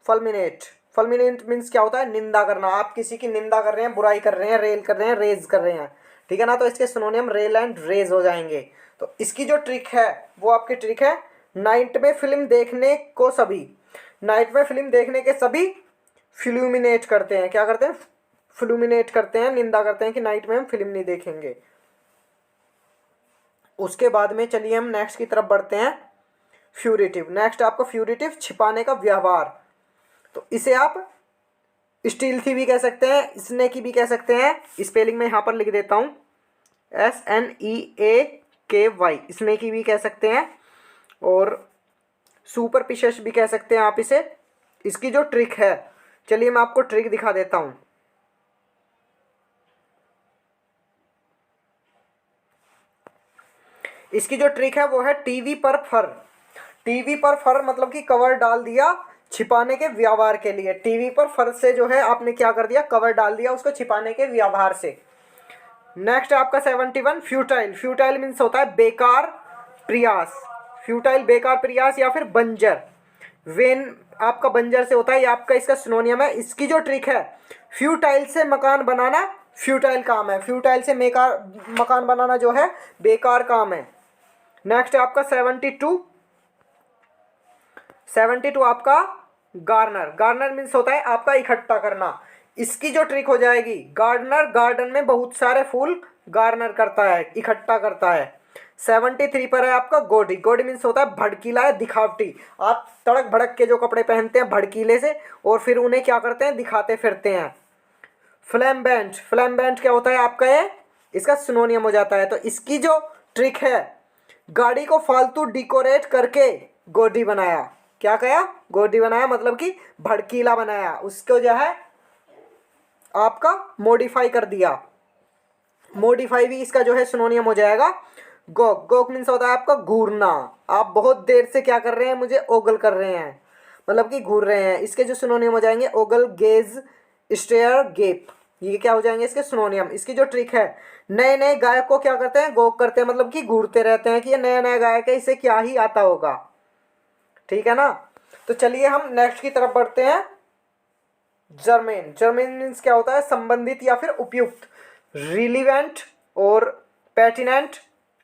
फलमिनेट। फलमिनेट मीन्स क्या होता है? निंदा करना। आप किसी की निंदा कर रहे हैं, बुराई कर रहे हैं, रेल कर रहे हैं, रेज कर रहे हैं, ठीक है ना। तो इसके सिनोनियम रेल एंड रेज हो जाएंगे। तो इसकी जो ट्रिक है वो आपकी ट्रिक है, नाइट में फिल्म देखने को सभी, नाइट में फिल्म देखने के सभी फ्लूमिनेट करते हैं। क्या करते हैं? फ्लूमिनेट करते हैं, निंदा करते हैं कि नाइट में हम फिल्म नहीं देखेंगे। उसके बाद में चलिए हम नेक्स्ट की तरफ बढ़ते हैं, फ्यूरिटिव। नेक्स्ट आपका फ्यूरिटिव छिपाने का व्यवहार। तो इसे आप स्टील्थी भी कह सकते हैं, स्नेकी भी कह सकते हैं। स्पेलिंग में यहाँ पर लिख देता हूँ, SNEAKY, स्नेकी भी कह सकते हैं और सुपरफिशियस भी कह सकते हैं आप इसे। इसकी जो ट्रिक है, चलिए मैं आपको ट्रिक दिखा देता हूँ। इसकी जो ट्रिक है वो है टीवी पर फर। टीवी पर फर मतलब कि कवर डाल दिया छिपाने के व्यवहार के लिए। टीवी पर फर से जो है आपने क्या कर दिया, कवर डाल दिया उसको छिपाने के व्यवहार से। नेक्स्ट है आपका 71 फ्यूटाइल। फ्यूटाइल मीन्स होता है बेकार प्रयास। फ्यूटाइल बेकार प्रयास या फिर बंजर। वेन आपका बंजर से होता है, ये आपका इसका सिनोनियम है। इसकी जो ट्रिक है, फ्यूटाइल से मकान बनाना फ्यूटाइल काम है। फ्यूटाइल से मकान बनाना जो है बेकार काम है। नेक्स्ट है आपका 72 आपका गार्डनर। गार्डनर मीन्स होता है आपका इकट्ठा करना। इसकी जो ट्रिक हो जाएगी, गार्डनर गार्डन में बहुत सारे फूल गार्डनर करता है, इकट्ठा करता है। 73 पर है आपका गोडी। गोडी मीन्स होता है भड़कीला है, दिखावटी। आप तड़क भड़क के जो कपड़े पहनते हैं भड़कीले से और फिर उन्हें क्या करते हैं, दिखाते फिरते हैं। फ्लैम्बेंट। फ्लैम्बेंट क्या होता है आपका, ये इसका सिनोनियम हो जाता है। तो इसकी जो ट्रिक है, गाड़ी को फालतू डिकोरेट करके गोडी बनाया। क्या कहा, गोडी बनाया मतलब कि भड़कीला बनाया, उसको जो है आपका मॉडिफाई कर दिया। मॉडिफाई भी इसका जो है सिनोनियम हो जाएगा। गोक। गोक मीन्स होता है आपका घूरना। आप बहुत देर से क्या कर रहे हैं, मुझे ओगल कर रहे हैं, मतलब कि घूर रहे हैं। इसके जो सिनोनियम हो जाएंगे, ओगल, गेज, स्टेयर, गेप, ये क्या हो जाएंगे इसके सिनोनियम। इसकी जो ट्रिक है, नए नए गायक को क्या करते हैं, गोक करते हैं, मतलब कि घूरते रहते हैं कि ये नया नया गायक है, इसे क्या ही आता होगा। ठीक है ना। तो चलिए हम नेक्स्ट की तरफ बढ़ते हैं। जर्मेन। जर्मेन मीन्स क्या होता है, संबंधित या फिर उपयुक्त। रिलीवेंट और पैटिनेंट,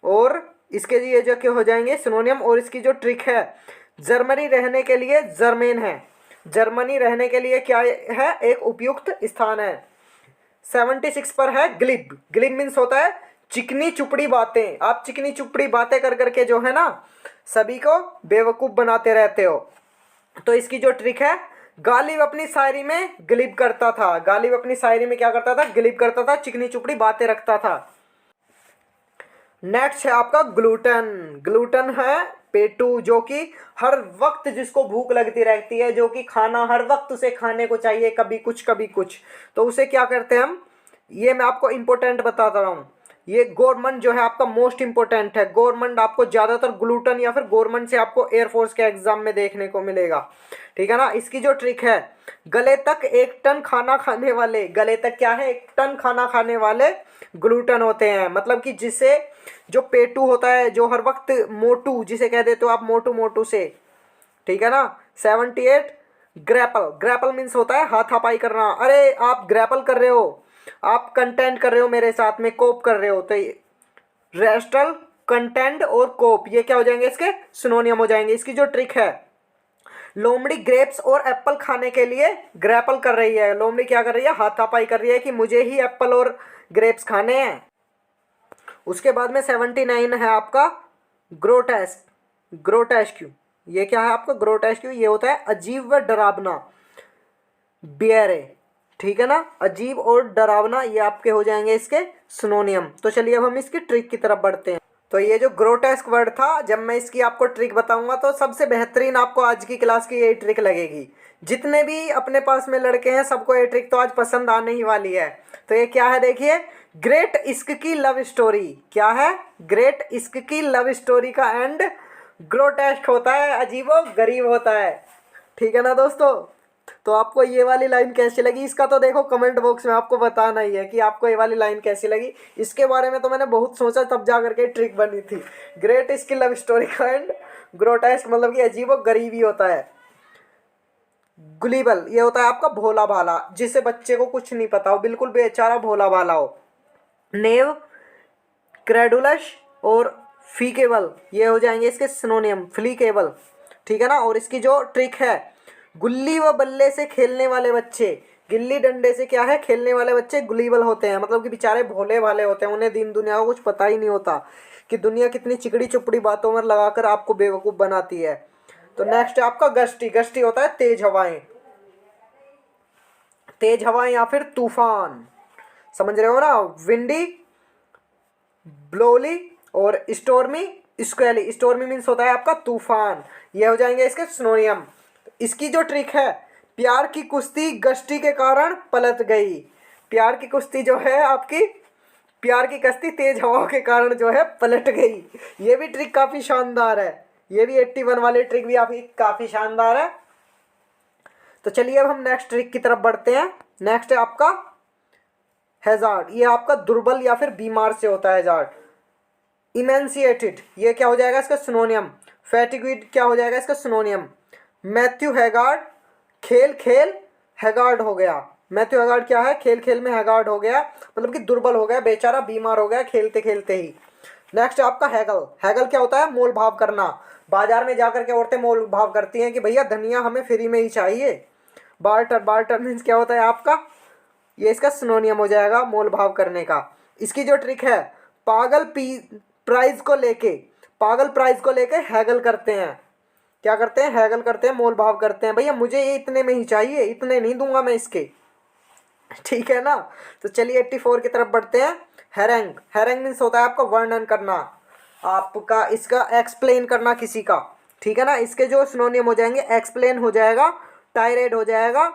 और इसके लिए जो क्या हो जाएंगे सिनोनियम। और इसकी जो ट्रिक है, जर्मनी रहने के लिए जर्मेन है। जर्मनी रहने के लिए क्या है, एक उपयुक्त स्थान है। 76 पर है ग्लिब। ग्लिब मीन्स होता है चिकनी चुपड़ी बातें। आप चिकनी चुपड़ी बातें कर करके जो है ना सभी को बेवकूफ़ बनाते रहते हो। तो इसकी जो ट्रिक है, गालिब अपनी शायरी में ग्लिब करता था। गालिब अपनी शायरी में क्या करता था, ग्लिब करता था, चिकनी चुपड़ी बातें रखता था। नेक्स्ट है आपका ग्लूटन। ग्लूटन है पेटू, जो कि हर वक्त जिसको भूख लगती रहती है, जो कि खाना हर वक्त उसे खाने को चाहिए, कभी कुछ कभी कुछ। तो उसे क्या करते हैं हम, ये मैं आपको इम्पोर्टेंट बताता रहा हूँ। ये गवर्नमेंट जो है आपका मोस्ट इंपॉर्टेंट है। गवर्नमेंट आपको ज़्यादातर ग्लूटन या फिर गवर्नमेंट से आपको एयरफोर्स के एग्जाम में देखने को मिलेगा। ठीक है ना। इसकी जो ट्रिक है, गले तक 1 टन खाना खाने वाले, गले तक क्या है, 1 टन खाना खाने वाले ग्लूटन होते हैं। मतलब कि जिसे जो पेटू होता है, जो हर वक्त मोटू जिसे कह देते हो आप, मोटू मोटू से। ठीक है ना। 78 ग्रैपल। ग्रैपल मीन्स होता है हाथापाई करना। अरे आप ग्रैपल कर रहे हो, आप कंटेंट कर रहे हो मेरे साथ में, कोप कर रहे हो। तो रेस्टल, कंटेंट और कोप, ये क्या हो जाएंगे, इसके सिनोनियम हो जाएंगे। इसकी जो ट्रिक है, लोमड़ी ग्रेप्स और एप्पल खाने के लिए ग्रैपल कर रही है। लोमड़ी क्या कर रही है, हाथापाई कर रही है कि मुझे ही एप्पल और ग्रेप्स खाने हैं। उसके बाद में 79 है आपका ग्रोटेस्क। ग्रोटेस्क्यू, ये क्या है आपका ग्रोटेस्क्यू, ये होता है अजीब व डरावना, बियरे। ठीक है ना। अजीब और डरावना, ये आपके हो जाएंगे इसके सिनोनियम। तो चलिए अब हम इसकी ट्रिक की तरफ बढ़ते हैं। तो ये जो ग्रोटेस्क वर्ड था, जब मैं इसकी आपको ट्रिक बताऊंगा तो सबसे बेहतरीन आपको आज की क्लास की ये ट्रिक लगेगी। जितने भी अपने पास में लड़के हैं सबको ये ट्रिक तो आज पसंद आने ही वाली है। तो ये क्या है, देखिए, ग्रेट इश्क की लव स्टोरी। क्या है, ग्रेट इश्क की लव स्टोरी का एंड ग्रोटेस्क होता है, अजीबो गरीब होता है। ठीक है ना दोस्तों। तो आपको ये वाली लाइन कैसी लगी, इसका तो देखो कमेंट बॉक्स में आपको बताना ही है कि आपको ये वाली लाइन कैसी लगी। इसके बारे में तो मैंने बहुत सोचा, तब जा करके ट्रिक बनी थी। ग्रेट इश्क की लव स्टोरी का एंड ग्रोटेस्क मतलब कि अजीबो गरीबी होता है। गुलीबल, ये होता है आपका भोला भाला, जिसे बच्चे को कुछ नहीं पता हो, बिल्कुल बेचारा भोला भाला हो। नेव, क्रेडुलस और फीकेबल, ये हो जाएंगे इसके सिनोनियम, फ्लीकेबल। ठीक है ना। और इसकी जो ट्रिक है, गुल्ली व बल्ले से खेलने वाले बच्चे, गिल्ली डंडे से क्या है खेलने वाले बच्चे गुलीबल होते हैं, मतलब कि बेचारे भोले भाले होते हैं, उन्हें दिन दुनिया को कुछ पता ही नहीं होता कि दुनिया कितनी चिकड़ी चुपड़ी बातों में लगाकर आपको बेवकूफ़ बनाती है। तो नेक्स्ट है आपका गस्टी। गस्टी होता है तेज हवाएं। तेज हवा या फिर तूफान, समझ रहे हो ना। विंडी, ब्लोली और स्टोर्मी, स्क्वेली। स्टोर्मी मीन्स होता है आपका तूफान। ये हो जाएंगे इसके सिनोनियम। इसकी जो ट्रिक है, प्यार की कुश्ती गश्ती के कारण पलट गई। प्यार की कुश्ती जो है आपकी, प्यार की कश्ती तेज हवाओं के कारण जो है पलट गई। ये भी ट्रिक काफ़ी शानदार है। ये भी 81 वाली ट्रिक भी आपकी काफ़ी शानदार है। तो चलिए अब हम नेक्स्ट ट्रिक की तरफ बढ़ते हैं। नेक्स्ट है आपका हैजार्ड। ये आपका दुर्बल या फिर बीमार से होता है हैजार्ड। इमेंसिएटेड, ये क्या हो जाएगा इसका सिनोनियम। फैटिग्यूड क्या हो जाएगा इसका सिनोनियम। मैथ्यू हैगार्ड, खेल खेल हैगार्ड हो गया। मैथ्यू हैगार्ड क्या है, खेल खेल में हैगार्ड हो गया, मतलब कि दुर्बल हो गया, बेचारा बीमार हो गया खेलते खेलते ही। नेक्स्ट आपका हैगल। हैगल क्या होता है, मोल भाव करना। बाजार में जाकर के औरतें मोल भाव करती हैं कि भैया धनिया हमें फ्री में ही चाहिए। बार्टर, बार्टर मीन्स क्या होता है आपका, ये इसका सिनोनियम हो जाएगा मोल भाव करने का। इसकी जो ट्रिक है, पागल प्राइस को लेके, पागल प्राइस को लेके हैगल करते हैं। क्या करते हैं, हैगल करते हैं, मोल भाव करते हैं। भैया मुझे ये इतने में ही चाहिए, इतने नहीं दूंगा मैं इसके, ठीक है ना। तो चलिए 84 की तरफ बढ़ते हैं। हैरेंग। हैरेंग मीन्स होता है आपका वर्णन करना, आपका इसका एक्सप्लेन करना किसी का, ठीक है ना। इसके जो सिनोनियम हो जाएंगे, एक्सप्लेन हो जाएगा, टायरेड हो जाएगा,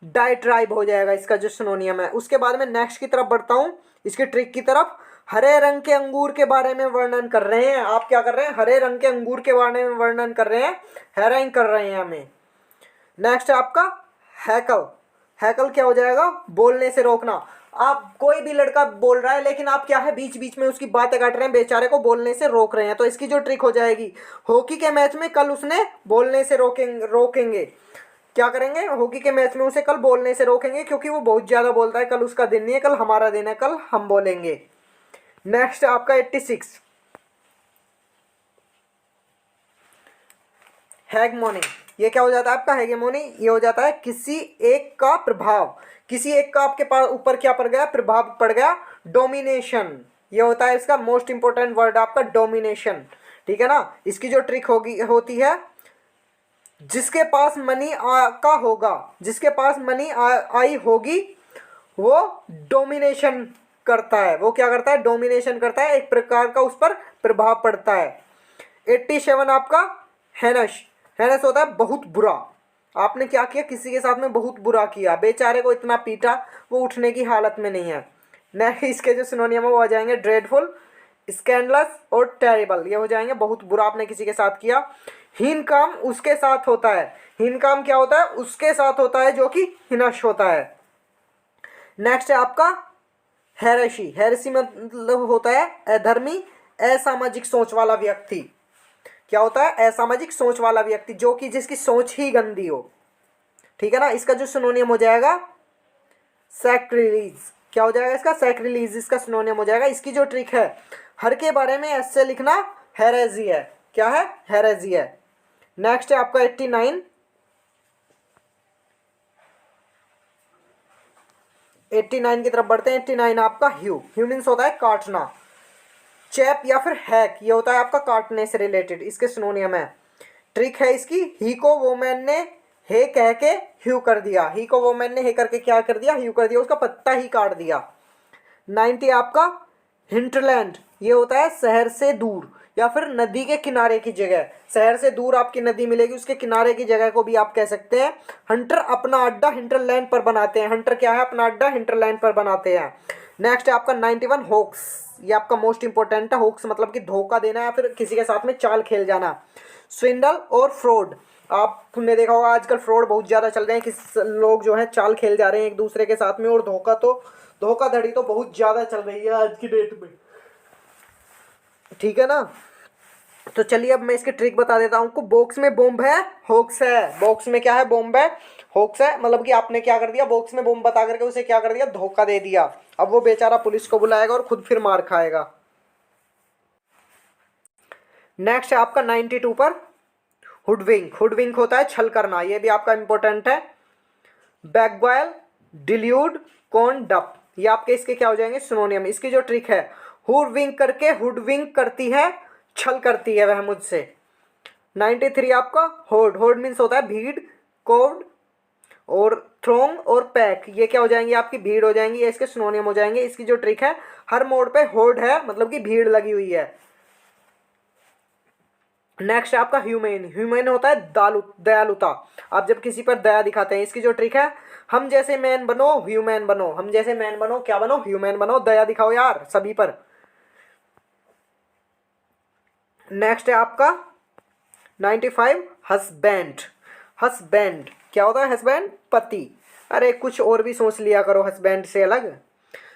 डाइट्राइब हो जाएगा इसका जो सिनोनियम है। उसके बाद में नेक्स्ट की तरफ बढ़ता हूँ, इसकी ट्रिक की तरफ। हरे रंग के अंगूर के बारे में वर्णन कर रहे हैं। आप क्या कर रहे हैं, हरे रंग के अंगूर के बारे में वर्णन कर रहे हैं, हैरेंग कर रहे हैं हमें। नेक्स्ट है आपका हैकल। हैकल क्या हो जाएगा, बोलने से रोकना। आप कोई भी लड़का बोल रहा है लेकिन आप क्या है, बीच बीच में उसकी बातें काट रहे हैं, बेचारे को बोलने से रोक रहे हैं। तो इसकी जो ट्रिक हो जाएगी, हॉकी के मैच में कल उसने बोलने से रोकेंगे। क्या करेंगे, हॉकी के मैच में उसे कल बोलने से रोकेंगे क्योंकि वो बहुत ज़्यादा बोलता है। कल उसका दिन नहीं है, कल हमारा दिन है, कल हम बोलेंगे। नेक्स्ट आपका 86 हैगमोनी। ये क्या हो जाता है आपका हैगेमोनी, ये हो जाता है किसी एक का प्रभाव, किसी एक का आपके पास ऊपर क्या पड़ गया, प्रभाव पड़ गया। डोमिनेशन, ये होता है इसका मोस्ट इंपोर्टेंट वर्ड आपका डोमिनेशन, ठीक है ना। इसकी जो ट्रिक होती है, जिसके पास मनी का होगा, जिसके पास मनी आई होगी, वो डोमिनेशन करता है। वो क्या करता है, डोमिनेशन करता है, एक प्रकार का उस पर प्रभाव पड़ता है। 87 आपका हैनश। हैनस होता है बहुत बुरा। आपने क्या किया, किसी के साथ में बहुत बुरा किया, बेचारे को इतना पीटा, वो उठने की हालत में नहीं है। नेक्स्ट इसके जो सिनोनियम है वो आ जाएंगे ड्रेडफुल, स्कैंडलस और टेरिबल। ये हो जाएंगे बहुत बुरा आपने किसी के साथ किया। हीन काम उसके साथ होता है। हीन काम क्या होता है, उसके साथ होता है जो कि हिनश होता है। नेक्स्ट है आपका हेरेसी। हेरेसी मतलब होता है अधर्मी, असामाजिक सोच वाला व्यक्ति। क्या होता है, असामाजिक सोच वाला व्यक्ति, जो कि जिसकी सोच ही गंदी हो, ठीक है ना। इसका जो सिनोनियम हो जाएगा सैक्रिलीज। क्या हो जाएगा इसका, सैक्रिलीज इसका सिनोनियम हो जाएगा। इसकी जो ट्रिक है, हर के बारे में ऐसे लिखना हेरेजी है। क्या है, हेरेजी है। नेक्स्ट है आपका 89 की तरफ बढ़ते हैं। 89 आपका ह्यू। ह्यू मीन्स होता है काटना। चैप या फिर हैक, ये होता है आपका काटने से रिलेटेड। इसके सिनोनियम है। ट्रिक है इसकी, ही को वोमैन ने हे कह के ह्यू कर दिया। ही को वोमैन ने हे करके क्या कर दिया, ह्यू कर दिया, उसका पत्ता ही काट दिया। 90 आपका हिंटरलैंड। ये होता है शहर से दूर या फिर नदी के किनारे की जगह। शहर से दूर आपकी नदी मिलेगी, उसके किनारे की जगह को भी आप कह सकते हैं। हंटर अपना अड्डा हिंटरलैंड पर बनाते हैं। हंटर क्या है, अपना अड्डा हिंटरलैंड पर बनाते हैं। नेक्स्ट है आपका 91 होक्स। ये आपका मोस्ट इंपॉर्टेंट है। होक्स मतलब कि धोखा देना या फिर किसी के साथ में चाल खेल जाना। स्विंडल और फ्रॉड, आपने देखा होगा आजकल फ्रॉड बहुत ज़्यादा चल रहे हैं कि लोग जो है चाल खेल जा रहे हैं एक दूसरे के साथ में। और धोखाधड़ी तो बहुत ज़्यादा चल रही है आज की डेट में, ठीक है ना। तो चलिए अब मैं इसकी ट्रिक बता देता हूँ आपको। बॉक्स में बॉम्ब है, होक्स है। बॉक्स में क्या है, बॉम्ब है, होक्स है। मतलब कि आपने क्या कर दिया, बॉक्स में बॉम्ब बता करके उसे क्या कर दिया, धोखा दे दिया। अब वो बेचारा पुलिस को बुलाएगा और खुद फिर मार खाएगा। नेक्स्ट है आपका 92 पर हुडविंक। हुडविंक होता है छल करना, ये भी आपका इंपॉर्टेंट है। बैकवायल, डिल्यूड, कॉन, डप, ये आपके इसके क्या हो जाएंगे, सिनोनियम। इसकी जो ट्रिक है, हुडविंक करके हुडविंक करती है, छल करती है वह मुझसे। 93 आपका होर्ड। होर्ड मीन्स होता है भीड़, कोड, और थ्रोंग और पैक ये क्या हो जाएंगी, आपकी भीड़ हो जाएंगी, ये इसके सिनोनियम हो जाएंगे। इसकी जो ट्रिक है, हर मोड पे होड़ है, मतलब कि भीड़ लगी हुई है। नेक्स्ट है आपका ह्यूमेन। ह्यूमेन होता है दयालुता। आप जब किसी पर दया दिखाते हैं, इसकी जो ट्रिक है, हम जैसे मैन बनो ह्यूमैन बनो, हम जैसे मैन बनो, क्या बनो, ह्यूमैन बनो, दया दिखाओ यार सभी पर। नेक्स्ट है आपका 95 हस्बैंड। हस्बैंड क्या होता है, हस्बैंड पति। अरे कुछ और भी सोच लिया करो हस्बैंड से अलग।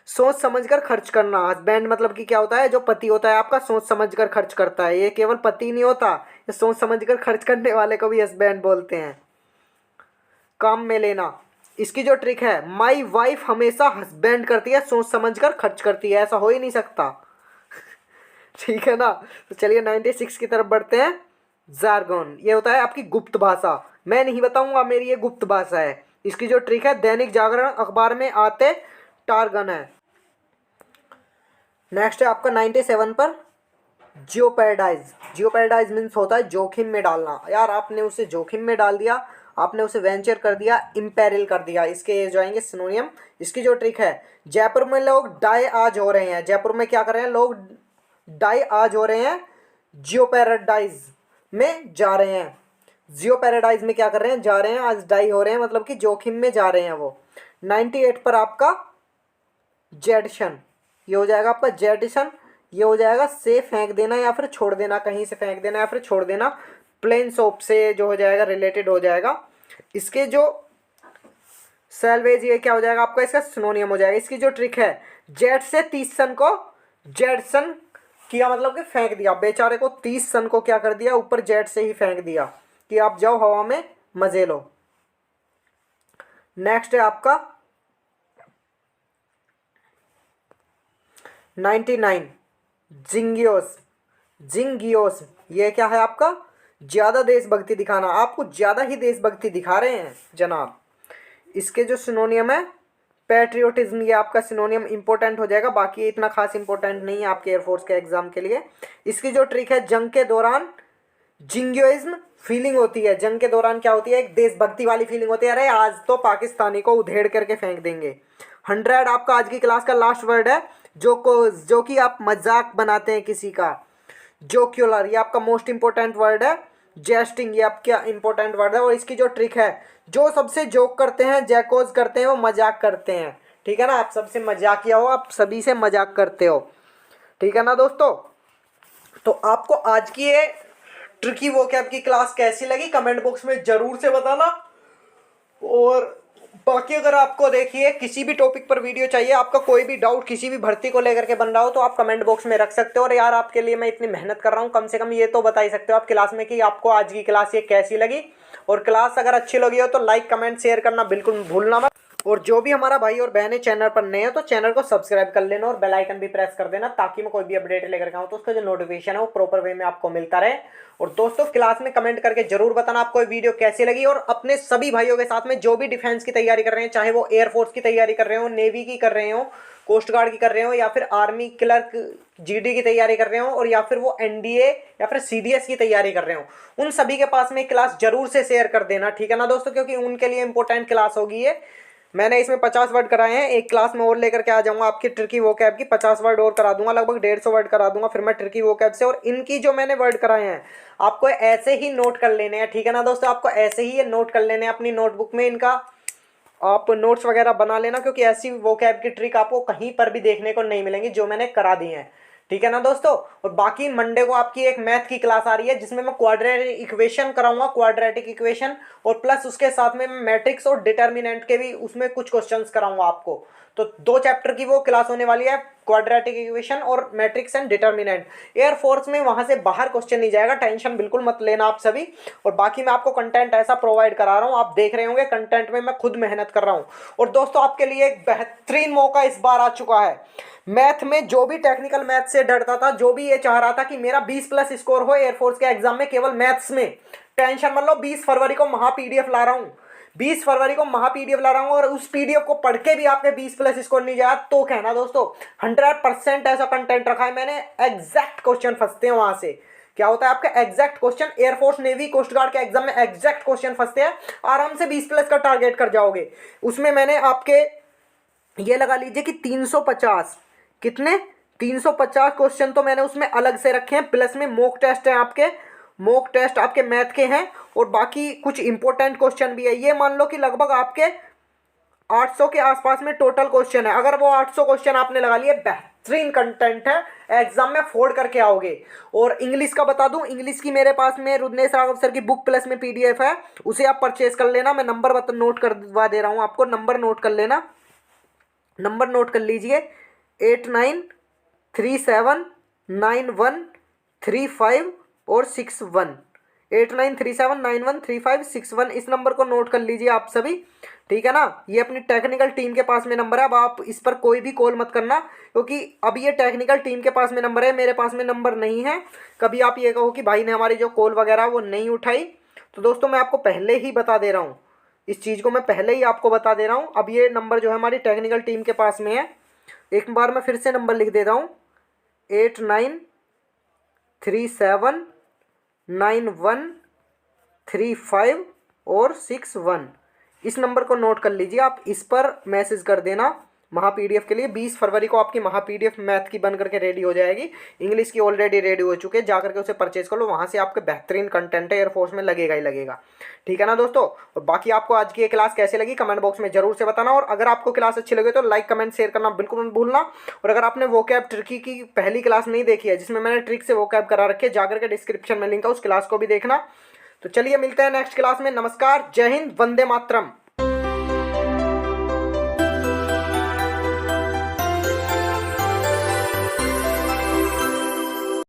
सोच समझकर खर्च करना। हस्बैंड मतलब कि क्या होता है, जो पति होता है आपका सोच समझकर खर्च करता है। ये केवल पति नहीं होता, ये सोच समझकर खर्च करने वाले को भी हस्बैंड बोलते हैं। काम में लेना। इसकी जो ट्रिक है, माई वाइफ हमेशा हस्बैंड करती है, सोच समझकर खर्च करती है, ऐसा हो ही नहीं सकता। ठीक है ना। तो चलिए 96 की तरफ बढ़ते हैं। जार्गन ये होता है आपकी गुप्त भाषा। मैं नहीं बताऊंगा, मेरी ये गुप्त भाषा है। इसकी जो ट्रिक है, दैनिक जागरण अखबार में आते टारगन है। नेक्स्ट है आपका 97 पर जियोपैराडाइज। जियोपैराडाइज मीन्स होता है जोखिम में डालना। यार आपने उसे जोखिम में डाल दिया, आपने उसे वेंचर कर दिया, इम्पेरिल कर दिया, इसके ये जो आएंगे सिनोनियम। इसकी जो ट्रिक है, जयपुर में लोग डाई आज हो रहे हैं। जयपुर में क्या कर रहे हैं लोग, डाई आज हो रहे हैं, जियोपैराडाइज में जा रहे हैं। जियोपैराडाइज में क्या कर रहे हैं, जा रहे हैं, आज डाई हो रहे हैं, मतलब कि जोखिम में जा रहे हैं वो। 98 पर आपका जेडिशन। ये हो जाएगा आपका जेडिशन। ये हो जाएगा से फेंक देना या फिर छोड़ देना, कहीं से फेंक देना या फिर छोड़ देना। प्लेन सोप से जो हो जाएगा रिलेटेड हो जाएगा। इसके जो सैलवेज ये क्या हो जाएगा आपका, इसका सिनोनियम हो जाएगा। इसकी जो ट्रिक है, जेट से 30 सन को जेटसन किया, मतलब कि फेंक दिया। बेचारे को 30 सन को क्या कर दिया, ऊपर जेट से ही फेंक दिया कि आप जाओ हवा में मजे लो। नेक्स्ट है आपका 99 जिंगियोस। जिंगियोस ये क्या है आपका, ज़्यादा देशभक्ति दिखाना। आप कुछ ज़्यादा ही देशभक्ति दिखा रहे हैं जनाब। इसके जो सिनोनियम है, पैट्रियोटिज्म, ये आपका सिनोनियम इंपॉर्टेंट हो जाएगा। बाकी ये इतना खास इंपॉर्टेंट नहीं है आपके एयरफोर्स के एग्जाम के लिए। इसकी जो ट्रिक है, जंग के दौरान जिंगियोइज्म फीलिंग होती है। जंग के दौरान क्या होती है, एक देशभक्ति वाली फीलिंग होती है, अरे आज तो पाकिस्तानी को उधेड़ करके फेंक देंगे। 100 आपका आज की क्लास का लास्ट वर्ड है, जो कि आप मजाक बनाते हैं किसी का। जोक्युलर ये आपका मोस्ट इंपॉर्टेंट वर्ड है। जेस्टिंग ये आपका इंपॉर्टेंट वर्ड है। और इसकी जो ट्रिक है, जो सबसे जोक करते हैं, जैकोज करते हैं, वो मजाक करते हैं। ठीक है ना, आप सबसे मजाकिया हो, आप सभी से मजाक करते हो। ठीक है ना दोस्तों। तो आपको आज की ये ट्रिकी वोकैब की क्लास कैसी लगी, कमेंट बॉक्स में जरूर से बताना। और बाकी अगर आपको देखिए किसी भी टॉपिक पर वीडियो चाहिए, आपका कोई भी डाउट किसी भी भर्ती को लेकर के बन रहा हो, तो आप कमेंट बॉक्स में रख सकते हो। और यार आपके लिए मैं इतनी मेहनत कर रहा हूँ, कम से कम ये तो बता ही सकते हो आप क्लास में कि आपको आज की क्लास ये कैसी लगी। और क्लास अगर अच्छी लगी हो तो लाइक कमेंट शेयर करना बिल्कुल भूलना मत। और जो भी हमारा भाई और बहनें चैनल पर नए हो तो चैनल को सब्सक्राइब कर लेना और बेल आइकन भी प्रेस कर देना, ताकि मैं कोई भी अपडेट लेकर के आऊँ तो उसका जो नोटिफिकेशन है वो प्रॉपर वे में आपको मिलता रहे। और दोस्तों क्लास में कमेंट करके जरूर बताना आपको ये वीडियो कैसी लगी। और अपने सभी भाइयों के साथ में जो भी डिफेंस की तैयारी कर रहे हैं, चाहे वो एयरफोर्स की तैयारी कर रहे हो, नेवी की कर रहे हो, कोस्ट गार्ड की कर रहे हो, या फिर आर्मी क्लर्क जीडी की तैयारी कर रहे हो, और या फिर वो एनडीए या फिर सीडीएस की तैयारी कर रहे हो, उन सभी के पास में क्लास जरूर से शेयर कर देना। ठीक है ना दोस्तों, क्योंकि उनके लिए इंपॉर्टेंट क्लास होगी ये। मैंने इसमें 50 वर्ड कराए हैं, एक क्लास में और लेकर के आ जाऊंगा आपकी ट्रिकी वोकैब की। 50 वर्ड और करा दूंगा, लगभग 150 वर्ड करा दूंगा फिर मैं ट्रिकी वोकैब से। और इनकी जो मैंने वर्ड कराए हैं आपको ऐसे ही नोट कर लेने हैं। ठीक है ना दोस्तों, आपको ऐसे ही ये नोट कर लेने हैं अपनी नोटबुक में। इनका आप नोट्स वगैरह बना लेना, क्योंकि ऐसी वोकैब की ट्रिक आपको कहीं पर भी देखने को नहीं मिलेंगी जो मैंने करा दी हैं। ठीक है ना दोस्तों। और बाकी मंडे को आपकी एक मैथ की क्लास आ रही है, जिसमें मैं क्वाड्रेटिक इक्वेशन कराऊंगा, क्वाड्रेटिक इक्वेशन, और प्लस उसके साथ में मैट्रिक्स और डिटर्मिनेंट के भी उसमें कुछ क्वेश्चंस कराऊंगा आपको। तो 2 चैप्टर की वो क्लास होने वाली है, क्वाड्रेटिक इक्वेशन और मैट्रिक्स एंड डिटर्मिनेंट। एयरफोर्स में वहां से बाहर क्वेश्चन नहीं जाएगा, टेंशन बिल्कुल मत लेना आप सभी। और बाकी मैं आपको कंटेंट ऐसा प्रोवाइड करा रहा हूँ, आप देख रहे होंगे कंटेंट में मैं खुद मेहनत कर रहा हूँ। और दोस्तों आपके लिए एक बेहतरीन मौका इस बार आ चुका है। मैथ में जो भी टेक्निकल मैथ से डरता था, जो भी ये चाह रहा था कि मेरा 20+ स्कोर हो एयरफोर्स के एग्जाम में केवल मैथ्स में, टेंशन मत लो। 20 फरवरी को महा पीडीएफ ला रहा हूँ, 20 फरवरी को महा पीडीएफ ला रहा हूँ। और उस पीडीएफ को पढ़ के भी आपके 20+ स्कोर नहीं जाए तो कहना दोस्तों, 100% ऐसा कंटेंट रखा है मैंने, एग्जैक्ट क्वेश्चन फंसते हैं वहां से क्या होता है आपका exact question. Air force, navy, coast guard के एग्जाम में एग्जैक्ट क्वेश्चन फंसते हैं, आराम से 20 प्लस का टारगेट कर जाओगे। उसमें मैंने आपके ये लगा लीजिए कि 350, कितने 350 क्वेश्चन तो मैंने उसमें अलग से रखे हैं, प्लस में मॉक टेस्ट है आपके, मॉक टेस्ट आपके मैथ के हैं, और बाकी कुछ इंपॉर्टेंट क्वेश्चन भी है। ये मान लो कि लगभग आपके 800 के आसपास में टोटल क्वेश्चन है। अगर वो 800 क्वेश्चन आपने लगा लिए, बेहतरीन कंटेंट है, एग्जाम में फोड़ करके आओगे। और इंग्लिश का बता दूं, इंग्लिश की मेरे पास में रुद्रेश राघव सर की बुक प्लस में पीडीएफ है, उसे आप परचेज कर लेना। मैं नंबर नोट करवा दे रहा हूं आपको, नंबर नोट कर लेना, नंबर नोट कर लीजिए 89379135 और 61, 8937913561, इस नंबर को नोट कर लीजिए आप सभी, ठीक है ना। ये अपनी टेक्निकल टीम के पास में नंबर है। अब आप इस पर कोई भी कॉल मत करना, क्योंकि अब ये टेक्निकल टीम के पास में नंबर है, मेरे पास में नंबर नहीं है। कभी आप ये कहो कि भाई ने हमारी जो कॉल वगैरह वो नहीं उठाई, तो दोस्तों मैं आपको पहले ही बता दे रहा हूँ, इस चीज़ को मैं पहले ही आपको बता दे रहा हूँ। अब ये नंबर जो है हमारी टेक्निकल टीम के पास में है। एक बार मैं फिर से नंबर लिख देता हूँ, 89379135 और 61, इस नंबर को नोट कर लीजिए। आप इस पर मैसेज कर देना महा पीडीएफ के लिए। 20 फरवरी को आपकी महा पीडीएफ मैथ की बन करके रेडी हो जाएगी। इंग्लिश की ऑलरेडी रेडी हो चुके हैं, जा करके उसे परचेज कर लो, वहाँ से आपके बेहतरीन कंटेंट है, एयरफोर्स में लगेगा ही लगेगा, ठीक है ना दोस्तों। और बाकी आपको आज की ये क्लास कैसे लगी कमेंट बॉक्स में जरूर से बताना, और अगर आपको क्लास अच्छी लगे तो लाइक कमेंट शेयर करना बिल्कुल मत भूलना। और अगर आपने वोकैब ट्रिकी की पहली क्लास नहीं देखी है, जिसमें मैंने ट्रिक से वोकैब करा रखे, जाकर के डिस्क्रिप्शन में लिंक है, उस क्लास को भी देखना। तो चलिए मिलते हैं नेक्स्ट क्लास में। नमस्कार, जय हिंद, वंदे मातरम।